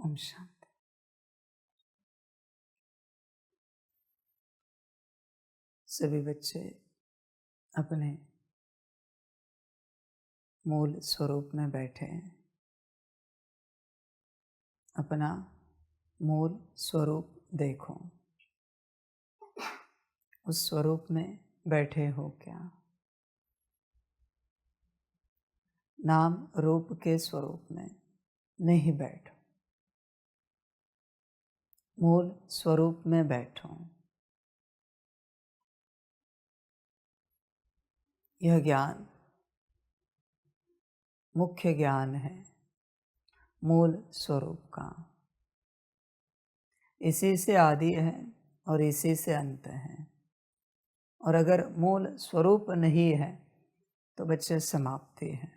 ओम शांति। सभी बच्चे अपने मूल स्वरूप में बैठे हैं। अपना मूल स्वरूप देखो। उस स्वरूप में बैठे हो क्या? नाम रूप के स्वरूप में नहीं बैठो, मूल स्वरूप में बैठो। यह ज्ञान मुख्य ज्ञान है मूल स्वरूप का। इसी से आदि है और इसी से अंत है। और अगर मूल स्वरूप नहीं है तो बच्चे समाप्ति है।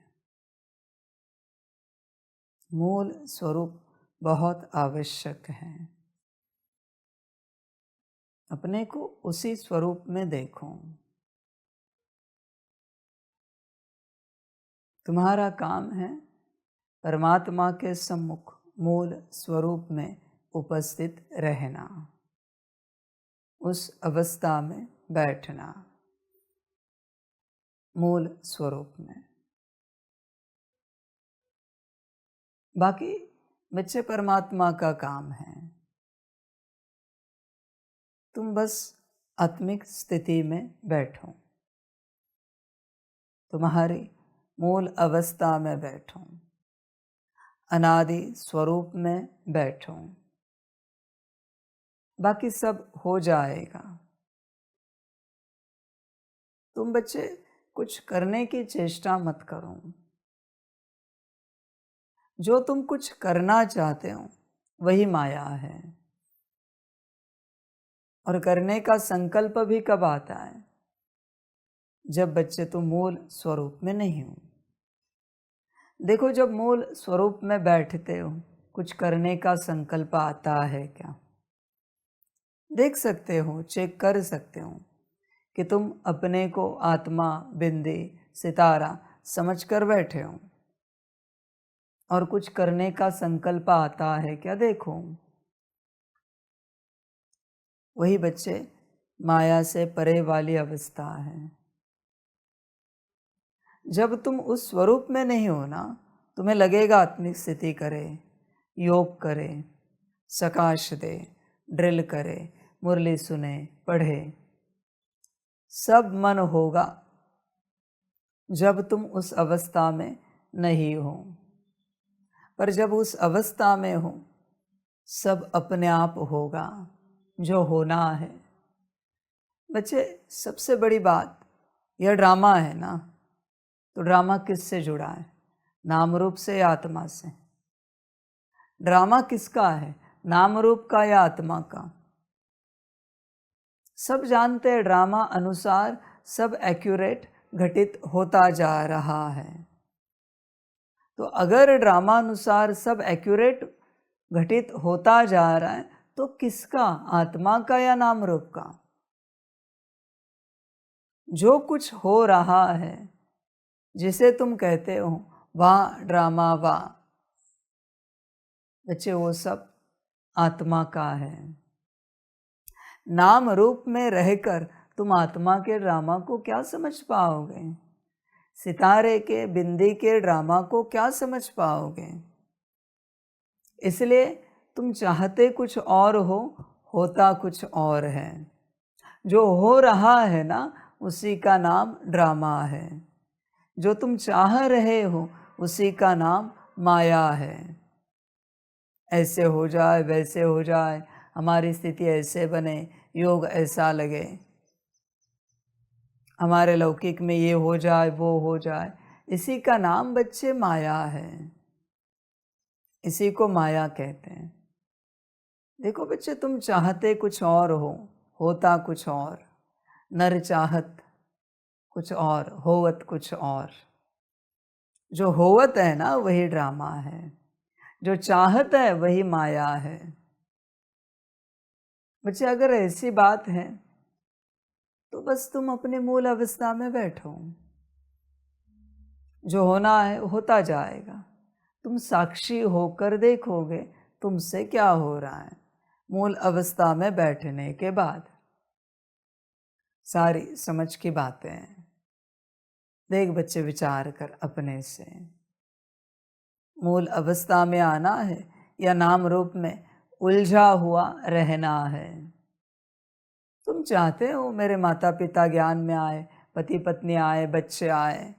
मूल स्वरूप बहुत आवश्यक है। अपने को उसी स्वरूप में देखो। तुम्हारा काम है परमात्मा के सम्मुख मूल स्वरूप में उपस्थित रहना, उस अवस्था में बैठना, मूल स्वरूप में। बाकी बच्चे परमात्मा का काम है। तुम बस आत्मिक स्थिति में बैठो, तुम्हारी मूल अवस्था में बैठो, अनादि स्वरूप में बैठो। बाकी सब हो जाएगा। तुम बच्चे कुछ करने की चेष्टा मत करो। जो तुम कुछ करना चाहते हो वही माया है। और करने का संकल्प भी कब आता है? जब बच्चे तुम मूल स्वरूप में नहीं हो। देखो, जब मूल स्वरूप में बैठते हो कुछ करने का संकल्प आता है क्या? देख सकते हो, चेक कर सकते हो कि तुम अपने को आत्मा, बिंदी, सितारा समझकर बैठे हो और कुछ करने का संकल्प आता है क्या? देखो, वही बच्चे माया से परे वाली अवस्था है। जब तुम उस स्वरूप में नहीं हो ना, तुम्हें लगेगा आत्मिक स्थिति करे, योग करे, सकाश दे, ड्रिल करे, मुरली सुने, पढ़े, सब मन होगा। जब तुम उस अवस्था में नहीं हो, पर जब उस अवस्था में हो सब अपने आप होगा जो होना है। बच्चे, सबसे बड़ी बात, यह ड्रामा है ना, तो ड्रामा किससे जुड़ा है? नाम रूप से या आत्मा से? ड्रामा किसका है, नाम रूप का या आत्मा का? सब जानते हैं ड्रामा अनुसार सब एक्यूरेट घटित होता जा रहा है। तो अगर ड्रामा अनुसार सब एक्यूरेट घटित होता जा रहा है तो किसका, आत्मा का या नाम रूप का? जो कुछ हो रहा है जिसे तुम कहते हो वाह ड्रामा वाह, बच्चे वो सब आत्मा का है। नाम रूप में रहकर तुम आत्मा के ड्रामा को क्या समझ पाओगे? सितारे के, बिंदी के ड्रामा को क्या समझ पाओगे? इसलिए तुम चाहते कुछ और हो, होता कुछ और है। जो हो रहा है ना, उसी का नाम ड्रामा है। जो तुम चाह रहे हो उसी का नाम माया है। ऐसे हो जाए, वैसे हो जाए, हमारी स्थिति ऐसे बने, योग ऐसा लगे, हमारे लौकिक में ये हो जाए, वो हो जाए, इसी का नाम बच्चे माया है। इसी को माया कहते हैं। देखो बच्चे, तुम चाहते कुछ और हो, होता कुछ और। नर चाहत कुछ और, होवत कुछ और। जो होवत है ना वही ड्रामा है, जो चाहत है वही माया है। बच्चे, अगर ऐसी बात है तो बस तुम अपने मूल अवस्था में बैठो। जो होना है होता जाएगा। तुम साक्षी होकर देखोगे तुमसे क्या हो रहा है। मूल अवस्था में बैठने के बाद सारी समझ की बातें देख बच्चे विचार कर अपने से। मूल अवस्था में आना है या नाम रूप में उलझा हुआ रहना है। तुम चाहते हो मेरे माता पिता ज्ञान में आए, पति पत्नी आए, बच्चे आए,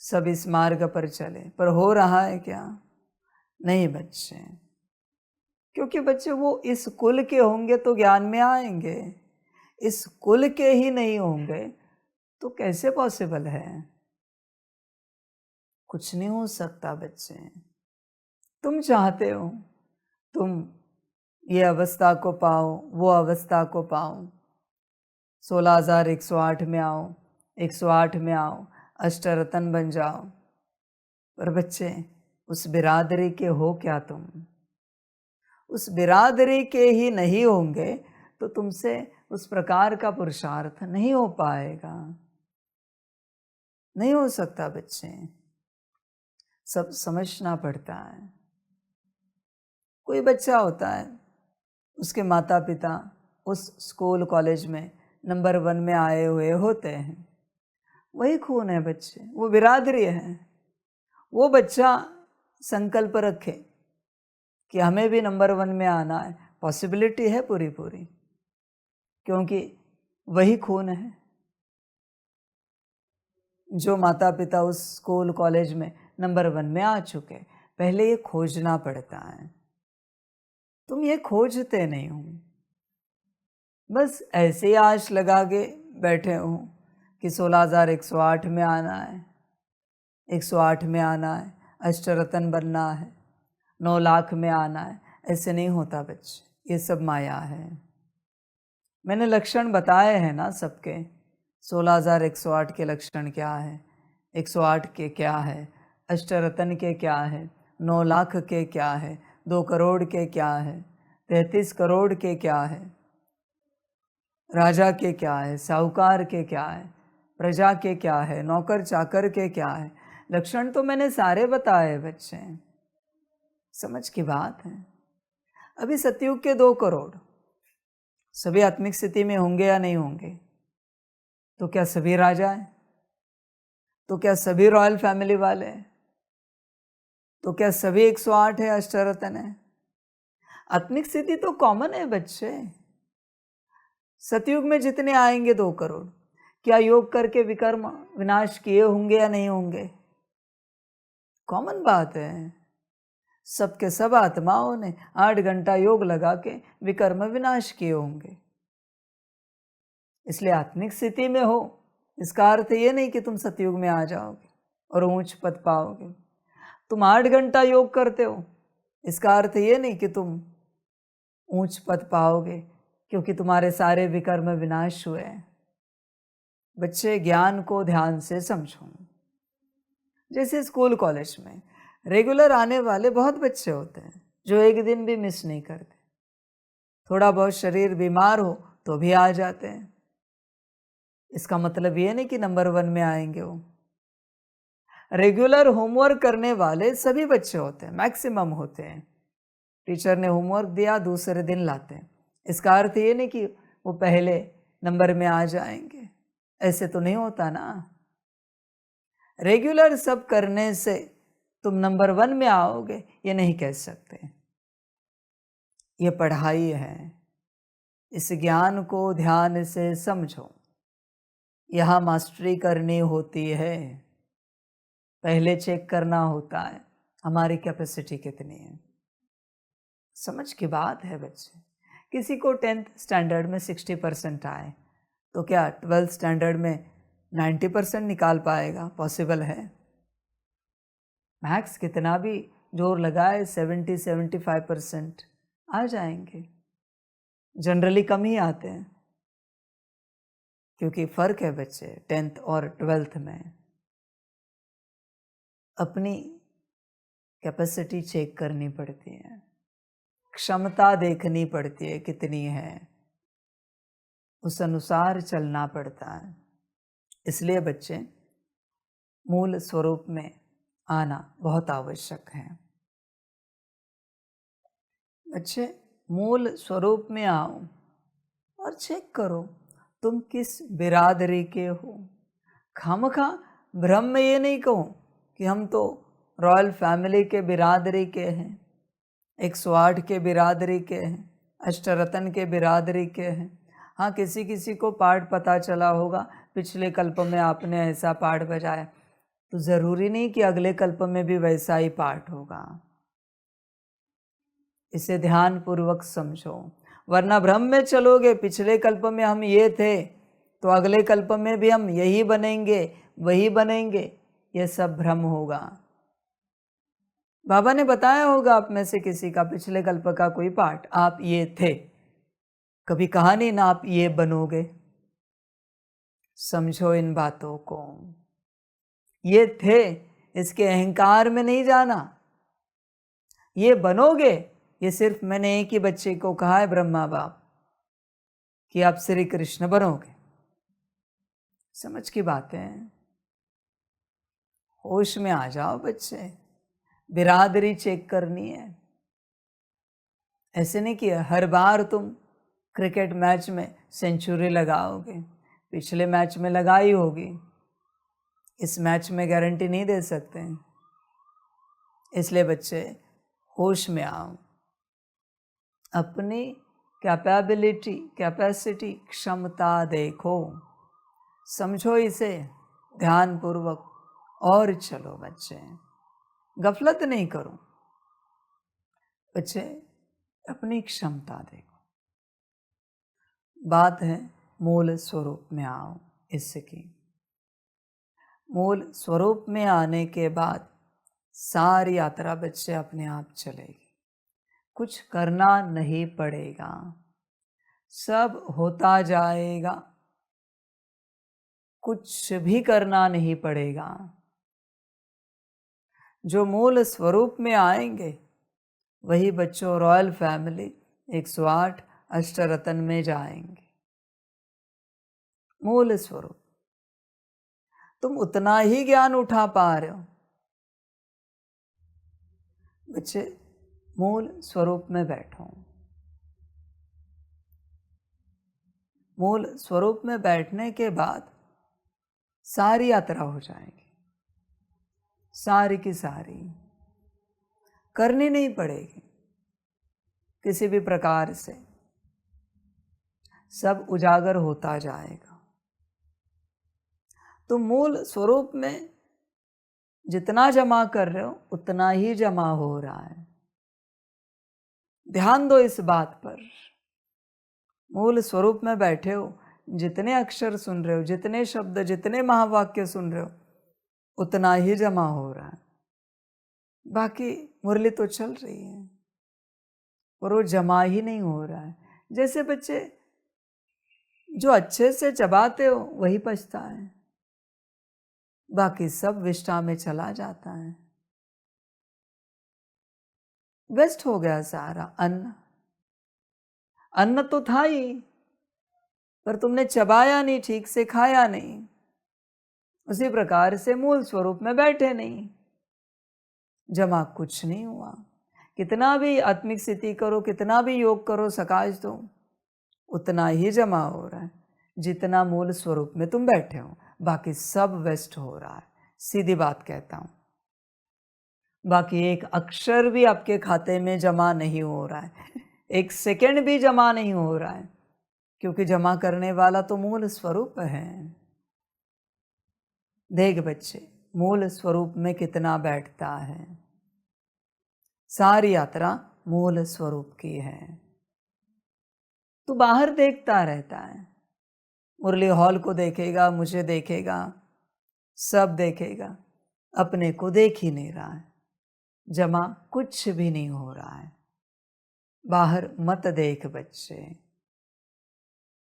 सब इस मार्ग पर चले, पर हो रहा है क्या? नहीं बच्चे, क्योंकि बच्चे वो इस कुल के होंगे तो ज्ञान में आएंगे, इस कुल के ही नहीं होंगे तो कैसे पॉसिबल है? कुछ नहीं हो सकता बच्चे। तुम चाहते हो तुम ये अवस्था को पाओ, वो अवस्था को पाओ, 16,108 में आओ, 108 में आओ, अष्टरत्न बन जाओ, पर बच्चे उस बिरादरी के हो क्या तुम? उस बिरादरी के ही नहीं होंगे तो तुमसे उस प्रकार का पुरुषार्थ नहीं हो पाएगा, नहीं हो सकता बच्चे। सब समझना पड़ता है। कोई बच्चा होता है, उसके माता पिता उस स्कूल कॉलेज में नंबर 1 में आए हुए होते हैं, वही खून है बच्चे, वो बिरादरी है। वो बच्चा संकल्प रखे कि हमें भी नंबर 1 में आना है, पॉसिबिलिटी है पूरी पूरी, क्योंकि वही खून है। जो माता पिता उस स्कूल कॉलेज में नंबर 1 में आ चुके, पहले ये खोजना पड़ता है। तुम ये खोजते नहीं हो, बस ऐसे ही आश लगा के बैठे हो कि 16,108 में आना है, 108 में आना है, अष्टरत्न बनना है, 9 लाख में आना है। ऐसे नहीं होता बच्चे, ये सब माया है। मैंने लक्षण बताए हैं ना सबके। 16,108 के लक्षण क्या है, 108 के क्या है, अष्टरत्न के क्या है, 9 लाख के क्या है, 2 करोड़ के क्या है, 33 करोड़ के क्या है, राजा के क्या है, साहूकार के क्या है, प्रजा के क्या है, नौकर चाकर के क्या है। लक्षण तो मैंने सारे बताए बच्चे, समझ की बात है। अभी सतयुग के 2 करोड़ सभी आत्मिक स्थिति में होंगे या नहीं होंगे? तो क्या सभी राजा हैं? तो क्या सभी रॉयल फैमिली वाले हैं? तो क्या सभी 108 है, अष्टरत्न है? आत्मिक स्थिति तो कॉमन है बच्चे। सतयुग में जितने आएंगे 2 करोड़, क्या योग करके विकर्म विनाश किए होंगे या नहीं होंगे? कॉमन बात है। सबके सब आत्माओं ने 8 घंटा योग लगा के विकर्म विनाश किए होंगे। इसलिए आत्मिक स्थिति में हो, इसका अर्थ ये नहीं कि तुम सतयुग में आ जाओगे और ऊंच पद पाओगे। तुम 8 घंटा योग करते हो, इसका अर्थ ये नहीं कि तुम ऊंच पद पाओगे, क्योंकि तुम्हारे सारे विकर्म विनाश हुए। बच्चे ज्ञान को ध्यान से समझो। जैसे स्कूल कॉलेज में रेगुलर आने वाले बहुत बच्चे होते हैं जो एक दिन भी मिस नहीं करते। थोड़ा बहुत शरीर बीमार हो तो भी आ जाते हैं। इसका मतलब ये नहीं कि नंबर 1 में आएंगे वो। रेगुलर होमवर्क करने वाले सभी बच्चे होते हैं, मैक्सिमम होते हैं। टीचर ने होमवर्क दिया, दूसरे दिन लाते हैं। इसका अर्थ ये नहीं कि वो पहले नंबर में आ जाएंगे, ऐसे तो नहीं होता ना। रेगुलर सब करने से तुम नंबर 1 में आओगे ये नहीं कह सकते। ये पढ़ाई है, इस ज्ञान को ध्यान से समझो। यहाँ मास्टरी करनी होती है, पहले चेक करना होता है हमारी कैपेसिटी कितनी है। समझ की बात है बच्चे। किसी को 10th स्टैंडर्ड में 60% आए तो क्या 12th स्टैंडर्ड में 90% निकाल पाएगा? पॉसिबल है? मैथ्स कितना भी जोर लगाए 70-75% आ जाएंगे। जनरली कम ही आते हैं, क्योंकि फ़र्क है बच्चे 10th और 12th में। अपनी कैपेसिटी चेक करनी पड़ती है, क्षमता देखनी पड़ती है कितनी है, उस अनुसार चलना पड़ता है। इसलिए बच्चे मूल स्वरूप में आना बहुत आवश्यक है। बच्चे मूल स्वरूप में आओ और चेक करो तुम किस बिरादरी के हो। खामखा भ्रम में ये नहीं कहो कि हम तो रॉयल फैमिली के बिरादरी के हैं, 108 के बिरादरी के हैं, अष्टरत्न के बिरादरी के हैं। हाँ, किसी किसी को पाठ पता चला होगा, पिछले कल्प में आपने ऐसा पाठ बजाया, तो ज़रूरी नहीं कि अगले कल्प में भी वैसा ही पाठ होगा। इसे ध्यान पूर्वक समझो, वरना भ्रम में चलोगे। पिछले कल्प में हम ये थे तो अगले कल्प में भी हम यही बनेंगे, वही बनेंगे, ये सब भ्रम होगा। बाबा ने बताया होगा आप में से किसी का पिछले कल्प का कोई पाठ, आप ये थे, कभी कहा नहीं ना आप ये बनोगे। समझो इन बातों को, ये थे इसके अहंकार में नहीं जाना। ये बनोगे, ये सिर्फ मैंने एक ही बच्चे को कहा है, ब्रह्मा बाप, कि आप श्री कृष्ण बनोगे। समझ की बातें हैं, होश में आ जाओ बच्चे। बिरादरी चेक करनी है, ऐसे नहीं कि हर बार तुम क्रिकेट मैच में सेंचुरी लगाओगे। पिछले मैच में लगाई होगी, इस मैच में गारंटी नहीं दे सकते। इसलिए बच्चे होश में आओ, अपनी कैपेसिटी क्षमता देखो, समझो इसे ध्यान पूर्वक और चलो बच्चे। गफलत नहीं करो बच्चे, अपनी क्षमता देखो। बात है मूल स्वरूप में आओ इसकी। मूल स्वरूप में आने के बाद सारी यात्रा बच्चे अपने आप चलेगी, कुछ करना नहीं पड़ेगा, सब होता जाएगा, कुछ भी करना नहीं पड़ेगा। जो मूल स्वरूप में आएंगे वही बच्चों रॉयल फैमिली 108 अष्टरत्न में जाएंगे। मूल स्वरूप, तुम उतना ही ज्ञान उठा पा रहे हो बच्चे। मूल स्वरूप में बैठो, मूल स्वरूप में बैठने के बाद सारी यात्रा हो जाएगी, सारी की सारी करनी नहीं पड़ेगी किसी भी प्रकार से, सब उजागर होता जाएगा। तो मूल स्वरूप में जितना जमा कर रहे हो उतना ही जमा हो रहा है। ध्यान दो इस बात पर। मूल स्वरूप में बैठे हो, जितने अक्षर सुन रहे हो, जितने शब्द, जितने महावाक्य सुन रहे हो, उतना ही जमा हो रहा है। बाकी मुरली तो चल रही है और वो जमा ही नहीं हो रहा है। जैसे बच्चे जो अच्छे से चबाते हो वही पचता है, बाकी सब विष्ठा में चला जाता है। वेस्ट हो गया सारा अन्न। अन्न तो था ही, पर तुमने चबाया नहीं, ठीक से खाया नहीं। उसी प्रकार से मूल स्वरूप में बैठे नहीं, जमा कुछ नहीं हुआ। कितना भी आत्मिक स्थिति करो, कितना भी योग करो, सकाश दो, उतना ही जमा हो रहा है जितना मूल स्वरूप में तुम बैठे हो। बाकी सब वेस्ट हो रहा है, सीधी बात कहता हूं। बाकी एक अक्षर भी आपके खाते में जमा नहीं हो रहा है, एक सेकंड भी जमा नहीं हो रहा है, क्योंकि जमा करने वाला तो मूल स्वरूप है। देख बच्चे, मूल स्वरूप में कितना बैठता है। सारी यात्रा मूल स्वरूप की है। तू बाहर देखता रहता है, मुरली हॉल को देखेगा, मुझे देखेगा, सब देखेगा, अपने को देख ही नहीं रहा है। जमा कुछ भी नहीं हो रहा है। बाहर मत देख बच्चे,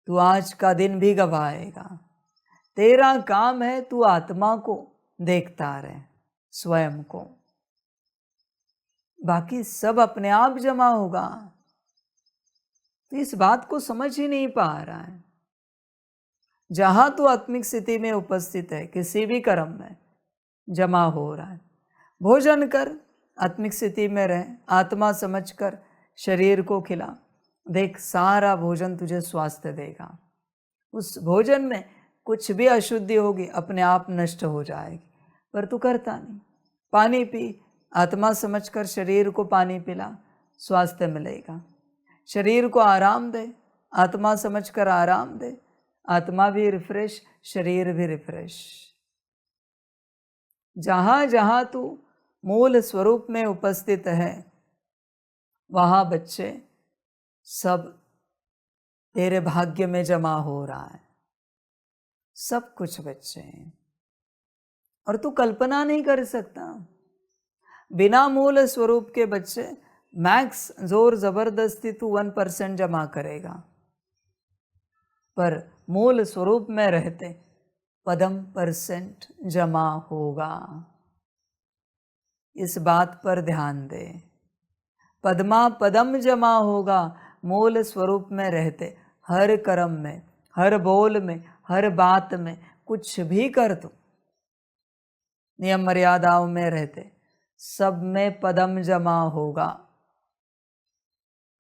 तू आज का दिन भी गवाएगा। तेरा काम है तू आत्मा को देखता रहे, स्वयं को, बाकी सब अपने आप जमा होगा। तो इस बात को समझ ही नहीं पा रहा है। जहां तू आत्मिक स्थिति में उपस्थित है, किसी भी कर्म में जमा हो रहा है। भोजन कर, आत्मिक स्थिति में रहे, आत्मा समझकर शरीर को खिला, देख सारा भोजन तुझे स्वास्थ्य देगा। उस भोजन में कुछ भी अशुद्धि होगी अपने आप नष्ट हो जाएगी, पर तू करता नहीं। पानी पी, आत्मा समझकर शरीर को पानी पिला, स्वास्थ्य मिलेगा। शरीर को आराम दे, आत्मा समझकर आराम दे, आत्मा भी रिफ्रेश, शरीर भी रिफ्रेश। जहाँ जहाँ तू मूल स्वरूप में उपस्थित है, वहाँ बच्चे सब तेरे भाग्य में जमा हो रहा है, सब कुछ बच्चे, और तू कल्पना नहीं कर सकता। बिना मूल स्वरूप के बच्चे मैक्स जोर जबरदस्ती तू 1% जमा करेगा, पर मूल स्वरूप में रहते पदम% जमा होगा। इस बात पर ध्यान दे। पद्मा पदम जमा होगा मूल स्वरूप में रहते। हर कर्म में, हर बोल में, हर बात में, कुछ भी कर तू नियम मर्यादाओं में रहते, सब में पदम जमा होगा,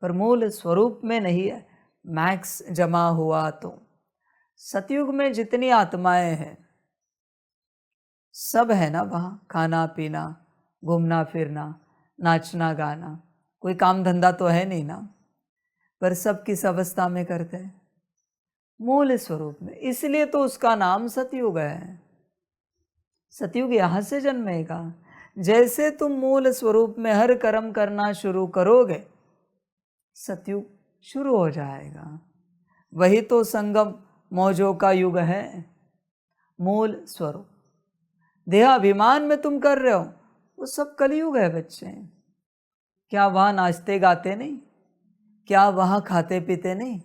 पर मूल स्वरूप में नहीं है, मैक्स जमा हुआ। तो सतयुग में जितनी आत्माएं हैं सब है ना वहाँ, खाना पीना, घूमना फिरना, नाचना गाना, कोई काम धंधा तो है नहीं ना, पर सब किस अवस्था में करते हैं? मूल स्वरूप में। इसलिए तो उसका नाम सतयुग है। सतयुग यहाँ से जन्मेगा। जैसे तुम मूल स्वरूप में हर कर्म करना शुरू करोगे, सतयुग शुरू हो जाएगा। वही तो संगम मौजों का युग है, मूल स्वरूप। देहाभिमान में तुम कर रहे हो, वो सब कलयुग है बच्चे। क्या वहाँ नाचते गाते नहीं? क्या वहाँ खाते पीते नहीं?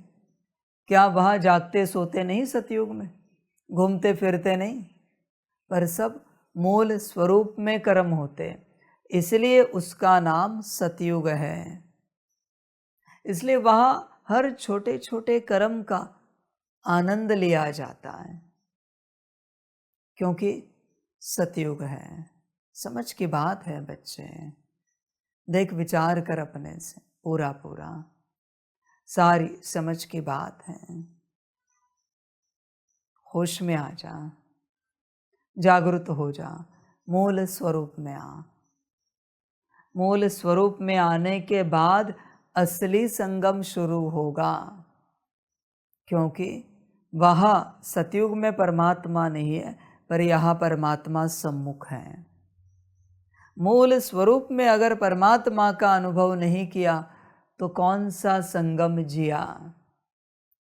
क्या वहाँ जागते सोते नहीं? सतयुग में घूमते फिरते नहीं? पर सब मूल स्वरूप में कर्म होते, इसलिए उसका नाम सतयुग है। इसलिए वहाँ हर छोटे छोटे कर्म का आनंद लिया जाता है, क्योंकि सतयुग है। समझ की बात है बच्चे। देख, विचार कर अपने से पूरा पूरा, सारी समझ की बात है। होश में आ जा, जागृत हो जा, मूल स्वरूप में आ। मूल स्वरूप में आने के बाद असली संगम शुरू होगा, क्योंकि वहाँ सतयुग में परमात्मा नहीं है, पर यहाँ परमात्मा सम्मुख है। मूल स्वरूप में अगर परमात्मा का अनुभव नहीं किया तो कौन सा संगम जिया?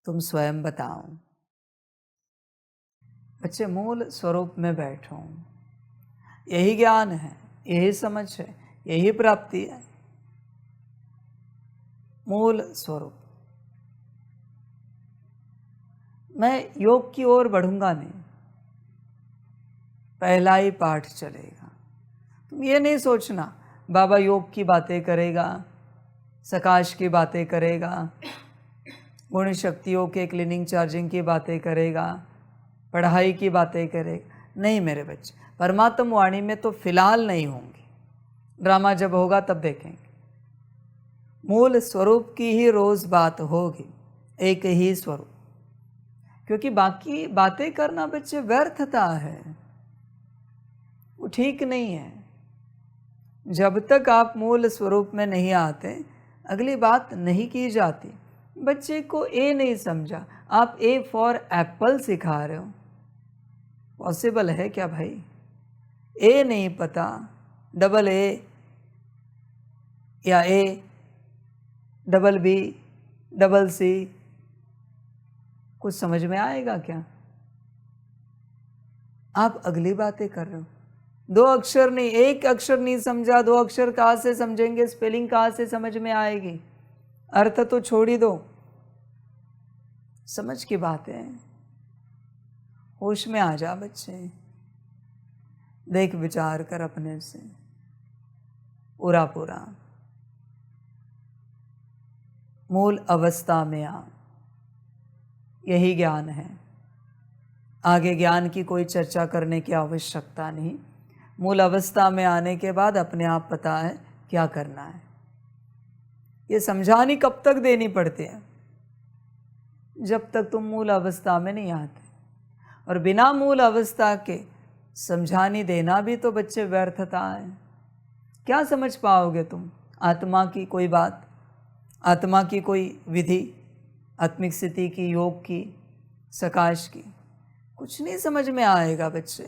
तुम स्वयं बताओ। बच्चे, मूल स्वरूप में बैठो, यही ज्ञान है, यही समझ है, यही प्राप्ति है। मूल स्वरूप। मैं योग की ओर बढ़ूंगा नहीं, पहला ही पाठ चलेगा। तुम ये नहीं सोचना बाबा योग की बातें करेगा, सकाश की बातें करेगा, गुण शक्तियों के क्लीनिंग चार्जिंग की बातें करेगा, पढ़ाई की बातें करेगा। नहीं मेरे बच्चे, परमात्म वाणी में तो फिलहाल नहीं होंगी, ड्रामा जब होगा तब देखेंगे। मूल स्वरूप की ही रोज बात होगी, एक ही स्वरूप। क्योंकि बाकी बातें करना बच्चे व्यर्थता है, वो ठीक नहीं है। जब तक आप मूल स्वरूप में नहीं आते, अगली बात नहीं की जाती। बच्चे को ए नहीं समझा, आप ए फॉर एप्पल सिखा रहे हो, पॉसिबल है क्या भाई? ए नहीं पता, डबल ए या A double B double C, कुछ समझ में आएगा क्या? आप अगली बातें कर रहे हो। दो अक्षर नहीं, एक अक्षर नहीं समझा, दो अक्षर कहाँ से समझेंगे? स्पेलिंग कहाँ से समझ में आएगी? अर्थ तो छोड़ ही दो। समझ की बात है। होश में आ जा बच्चे, देख विचार कर अपने से पूरा पूरा। मूल अवस्था में आ, यही ज्ञान है। आगे ज्ञान की कोई चर्चा करने की आवश्यकता नहीं। मूल अवस्था में आने के बाद अपने आप पता है क्या करना है। ये समझानी कब तक देनी पड़ती है? जब तक तुम मूल अवस्था में नहीं आते। और बिना मूल अवस्था के समझानी देना भी तो बच्चे व्यर्थता है। क्या समझ पाओगे तुम आत्मा की कोई बात, आत्मा की कोई विधि, आत्मिक स्थिति की, योग की, सकाश की? कुछ नहीं समझ में आएगा बच्चे।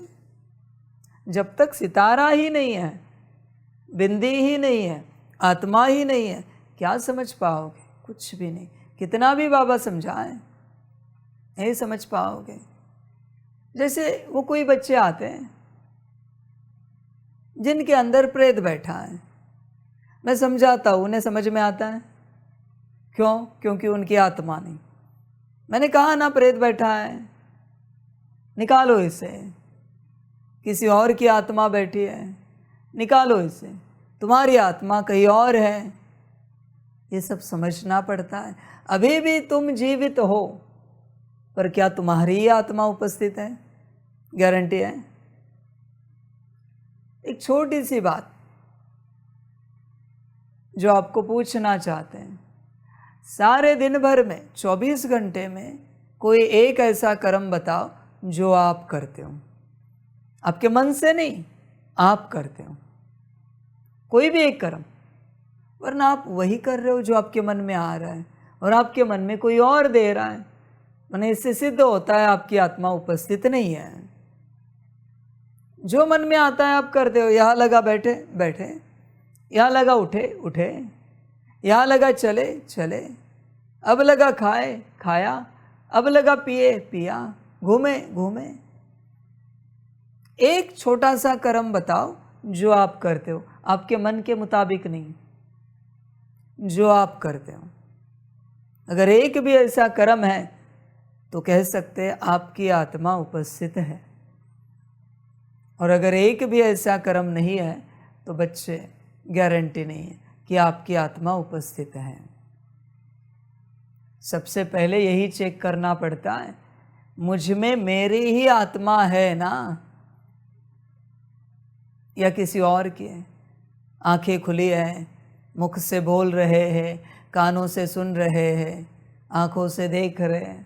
जब तक सितारा ही नहीं है, बिंदी ही नहीं है, आत्मा ही नहीं है, क्या समझ पाओगे? कुछ भी नहीं। कितना भी बाबा समझाएं, नहीं समझ पाओगे। जैसे वो कोई बच्चे आते हैं जिनके अंदर प्रेत बैठा है, मैं समझाता हूँ, उन्हें समझ में आता है। क्यों? क्योंकि उनकी आत्मा नहीं। मैंने कहा ना प्रेत बैठा है, निकालो इसे। किसी और की आत्मा बैठी है, निकालो इसे। तुम्हारी आत्मा कहीं और है। ये सब समझना पड़ता है। अभी भी तुम जीवित हो, पर क्या तुम्हारी ही आत्मा उपस्थित है? गारंटी है? एक छोटी सी बात जो आपको पूछना चाहते हैं, सारे दिन भर में 24 घंटे में कोई एक ऐसा कर्म बताओ जो आप करते हो, आपके मन से नहीं, आप करते हो। कोई भी एक कर्म, वरना आप वही कर रहे हो जो आपके मन में आ रहा है, और आपके मन में कोई और दे रहा है। माने इससे सिद्ध होता है आपकी आत्मा उपस्थित नहीं है। जो मन में आता है आप करते हो। यहाँ लगा बैठे बैठे, यहाँ लगा उठे उठे, यहाँ लगा चले चले, अब लगा खाए खाया, अब लगा पिए पिया, घूमे घूमे। एक छोटा सा कर्म बताओ जो आप करते हो, आपके मन के मुताबिक नहीं, जो आप करते हो। अगर एक भी ऐसा कर्म है तो कह सकते हैं आपकी आत्मा उपस्थित है। और अगर एक भी ऐसा कर्म नहीं है तो बच्चे गारंटी नहीं है कि आपकी आत्मा उपस्थित है। सबसे पहले यही चेक करना पड़ता है, मुझ में मेरी ही आत्मा है ना, या किसी और की है? आंखें खुली है, मुख से बोल रहे हैं, कानों से सुन रहे हैं, आंखों से देख रहे हैं,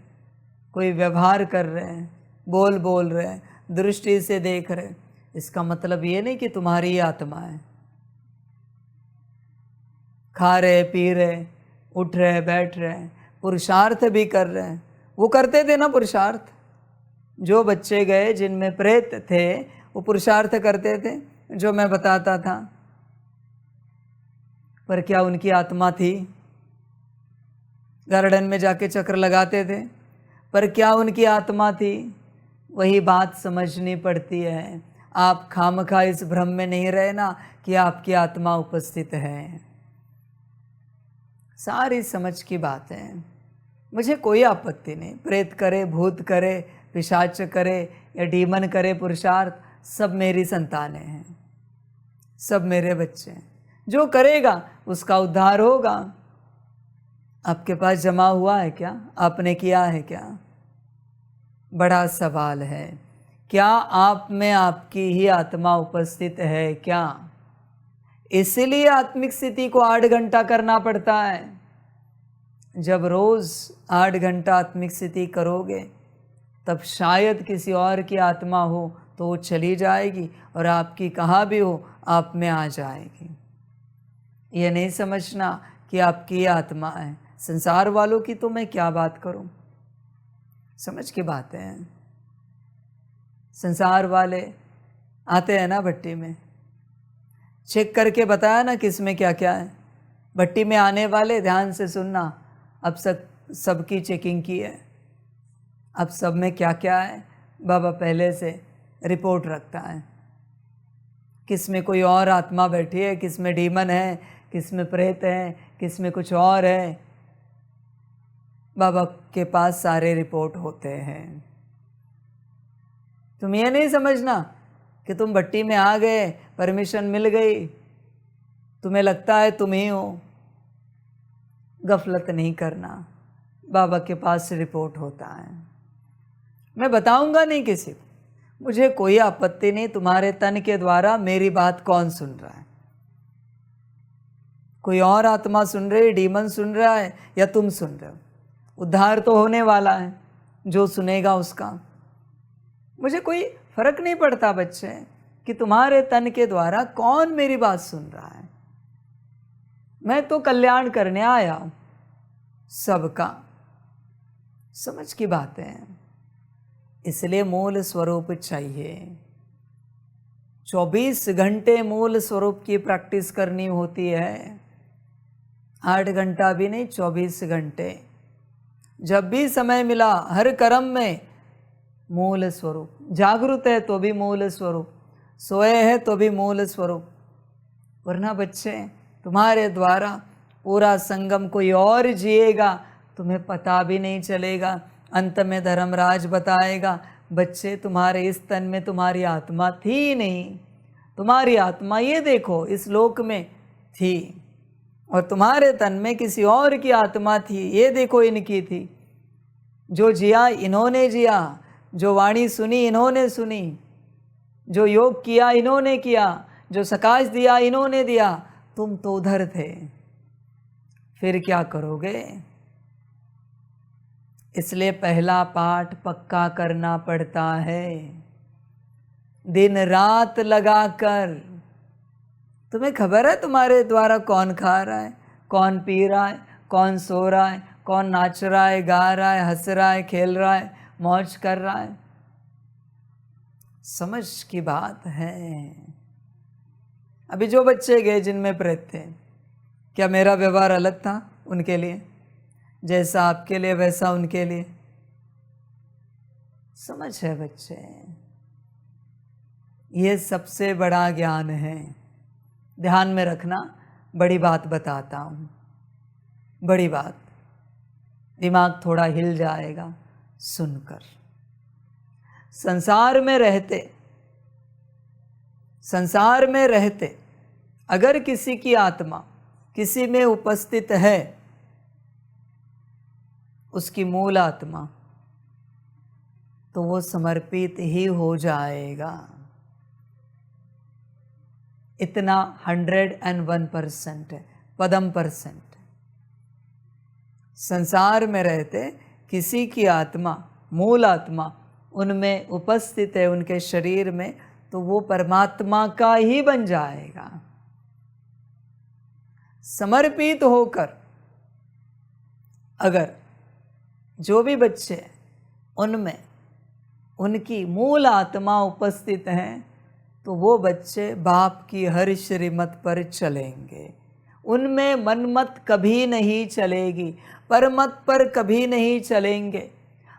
कोई व्यवहार कर रहे हैं, बोल रहे हैं, दृष्टि से देख रहे हैं। इसका मतलब ये नहीं कि तुम्हारी आत्मा है। खा रहे, पी रहे, उठ रहे, बैठ रहे, पुरुषार्थ भी कर रहे हैं। वो करते थे ना पुरुषार्थ। जो बच्चे गए जिनमें प्रेत थे वो पुरुषार्थ करते थे जो मैं बताता था। पर क्या उनकी आत्मा थी? गार्डन में जाके चक्र लगाते थे, पर क्या उनकी आत्मा थी? वही बात समझनी पड़ती है। आप खामखा इस भ्रम में नहीं रहे ना कि आपकी आत्मा उपस्थित है। सारी समझ की बात है। मुझे कोई आपत्ति नहीं, प्रेत करे, भूत करे, पिशाच करे या डीमन करे पुरुषार्थ, सब मेरी संतानें हैं, सब मेरे बच्चे हैं। जो करेगा उसका उद्धार होगा। आपके पास जमा हुआ है क्या? आपने किया है क्या? बड़ा सवाल है। क्या आप में आपकी ही आत्मा उपस्थित है क्या? इसीलिए आत्मिक स्थिति को 8 घंटा करना पड़ता है। जब रोज 8 घंटा आत्मिक स्थिति करोगे तब शायद किसी और की आत्मा हो तो वो चली जाएगी, और आपकी कहाँ भी हो आप में आ जाएगी। ये नहीं समझना कि आपकी आत्मा है। संसार वालों की तो मैं क्या बात करूं, समझ की बातें हैं। संसार वाले आते हैं ना भट्टी में, चेक करके बताया ना किस में क्या क्या है। भट्टी में आने वाले ध्यान से सुनना, अब सबकी चेकिंग की है। अब सब में क्या क्या है बाबा पहले से रिपोर्ट रखता है। किस में कोई और आत्मा बैठी है, किस में डीमन है, किस में प्रेत है, किस में कुछ और है। बाबा के पास सारे रिपोर्ट होते हैं। तुम ये नहीं समझना कि तुम भट्टी में आ गए, परमिशन मिल गई, तुम्हें लगता है तुम ही हो। गफलत नहीं करना, बाबा के पास रिपोर्ट होता है। मैं बताऊंगा नहीं किसी को, मुझे कोई आपत्ति नहीं तुम्हारे तन के द्वारा मेरी बात कौन सुन रहा है। कोई और आत्मा सुन रही है, डीमन सुन रहा है या तुम सुन रहे हो? उद्धार तो होने वाला है जो सुनेगा उसका। मुझे कोई फर्क नहीं पड़ता बच्चे कि तुम्हारे तन के द्वारा कौन मेरी बात सुन रहा है। मैं तो कल्याण करने आया हूं सबका। समझ की बात है। इसलिए मूल स्वरूप चाहिए। 24 घंटे मूल स्वरूप की प्रैक्टिस करनी होती है। 8 घंटा भी नहीं, 24 घंटे। जब भी समय मिला हर कर्म में मूल स्वरूप। जागृत है तो भी मूल स्वरूप, सोए है तो भी मूल स्वरूप। वरना बच्चे तुम्हारे द्वारा पूरा संगम कोई और जिएगा, तुम्हें पता भी नहीं चलेगा। अंत में धर्मराज बताएगा, बच्चे तुम्हारे इस तन में तुम्हारी आत्मा थी ही नहीं। तुम्हारी आत्मा ये देखो इस लोक में थी, और तुम्हारे तन में किसी और की आत्मा थी, ये देखो इनकी थी। जो जिया इन्होंने जिया, जो वाणी सुनी इन्होंने सुनी, जो योग किया इन्होंने किया, जो सकाश दिया इन्होंने दिया। तुम तो उधर थे, फिर क्या करोगे? इसलिए पहला पाठ पक्का करना पड़ता है, दिन रात लगाकर। तुम्हें खबर है तुम्हारे द्वारा कौन खा रहा है, कौन पी रहा है, कौन सो रहा है, कौन नाच रहा है, गा रहा है, हंस रहा है, खेल रहा है, मौज कर रहा है। समझ की बात है। अभी जो बच्चे गए जिनमें प्रेत थे, क्या मेरा व्यवहार अलग था उनके लिए? जैसा आपके लिए वैसा उनके लिए। समझ है बच्चे, ये सबसे बड़ा ज्ञान है। ध्यान में रखना, बड़ी बात बताता हूं, बड़ी बात। दिमाग थोड़ा हिल जाएगा सुनकर। संसार में रहते अगर किसी की आत्मा किसी में उपस्थित है, उसकी मूल आत्मा, तो वो समर्पित ही हो जाएगा। इतना 101% है, पदम परसेंट। संसार में रहते किसी की आत्मा, मूल आत्मा उनमें उपस्थित है, उनके शरीर में, तो वो परमात्मा का ही बन जाएगा। समर्पित होकर अगर जो भी बच्चे उनमें उनकी मूल आत्मा उपस्थित हैं, तो वो बच्चे बाप की हर श्रीमत पर चलेंगे। उनमें मनमत कभी नहीं चलेगी, परमत पर कभी नहीं चलेंगे।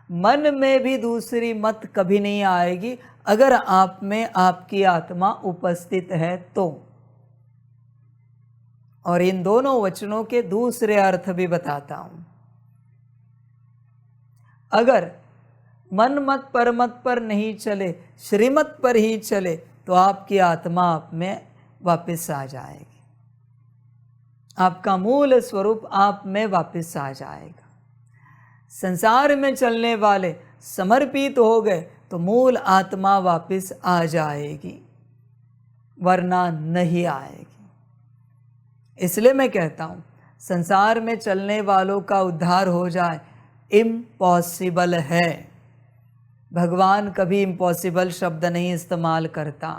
मन में भी दूसरी मत कभी नहीं आएगी अगर आप में आपकी आत्मा उपस्थित है तो। और इन दोनों वचनों के दूसरे अर्थ भी बताता हूं। अगर मन मत परमत पर नहीं चले, श्रीमत पर ही चले, तो आपकी आत्मा आप में वापस आ जाएगी। आपका मूल स्वरूप आप में वापस आ जाएगा। संसार में चलने वाले समर्पित हो गए तो मूल आत्मा वापस आ जाएगी, वरना नहीं आएगी। इसलिए मैं कहता हूं, संसार में चलने वालों का उद्धार हो जाए इम्पॉसिबल है। भगवान कभी इम्पॉसिबल शब्द नहीं इस्तेमाल करता,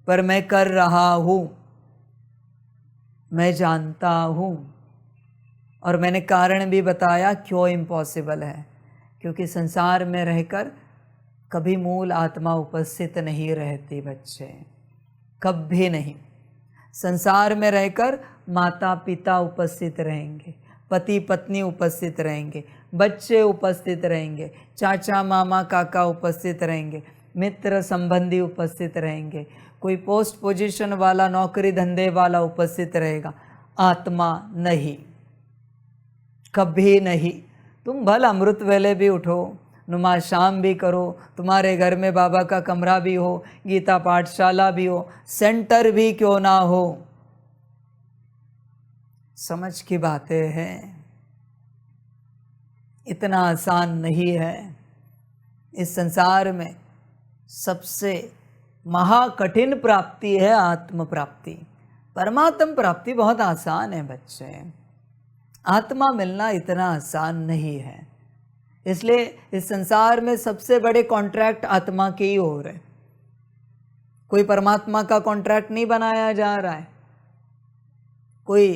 पर मैं कर रहा हूं, मैं जानता हूं। और मैंने कारण भी बताया क्यों इम्पॉसिबल है, क्योंकि संसार में रहकर कभी मूल आत्मा उपस्थित नहीं रहती बच्चे, कभी नहीं। संसार में रहकर माता पिता उपस्थित रहेंगे, पति पत्नी उपस्थित रहेंगे, बच्चे उपस्थित रहेंगे, चाचा मामा काका उपस्थित रहेंगे, मित्र संबंधी उपस्थित रहेंगे, कोई पोस्ट पोजीशन वाला नौकरी धंधे वाला उपस्थित रहेगा। आत्मा नहीं, कभी नहीं। तुम भल अमृत वेले भी उठो, नुमा शाम भी करो, तुम्हारे घर में बाबा का कमरा भी हो, गीता पाठशाला भी हो, सेंटर भी क्यों ना हो, समझ की बातें हैं। इतना आसान नहीं है। इस संसार में सबसे महाकठिन प्राप्ति है आत्म प्राप्ति। परमात्म प्राप्ति बहुत आसान है बच्चे, आत्मा मिलना इतना आसान नहीं है। इसलिए इस संसार में सबसे बड़े कॉन्ट्रैक्ट आत्मा के ही हो रहे, कोई परमात्मा का कॉन्ट्रैक्ट नहीं बनाया जा रहा है, कोई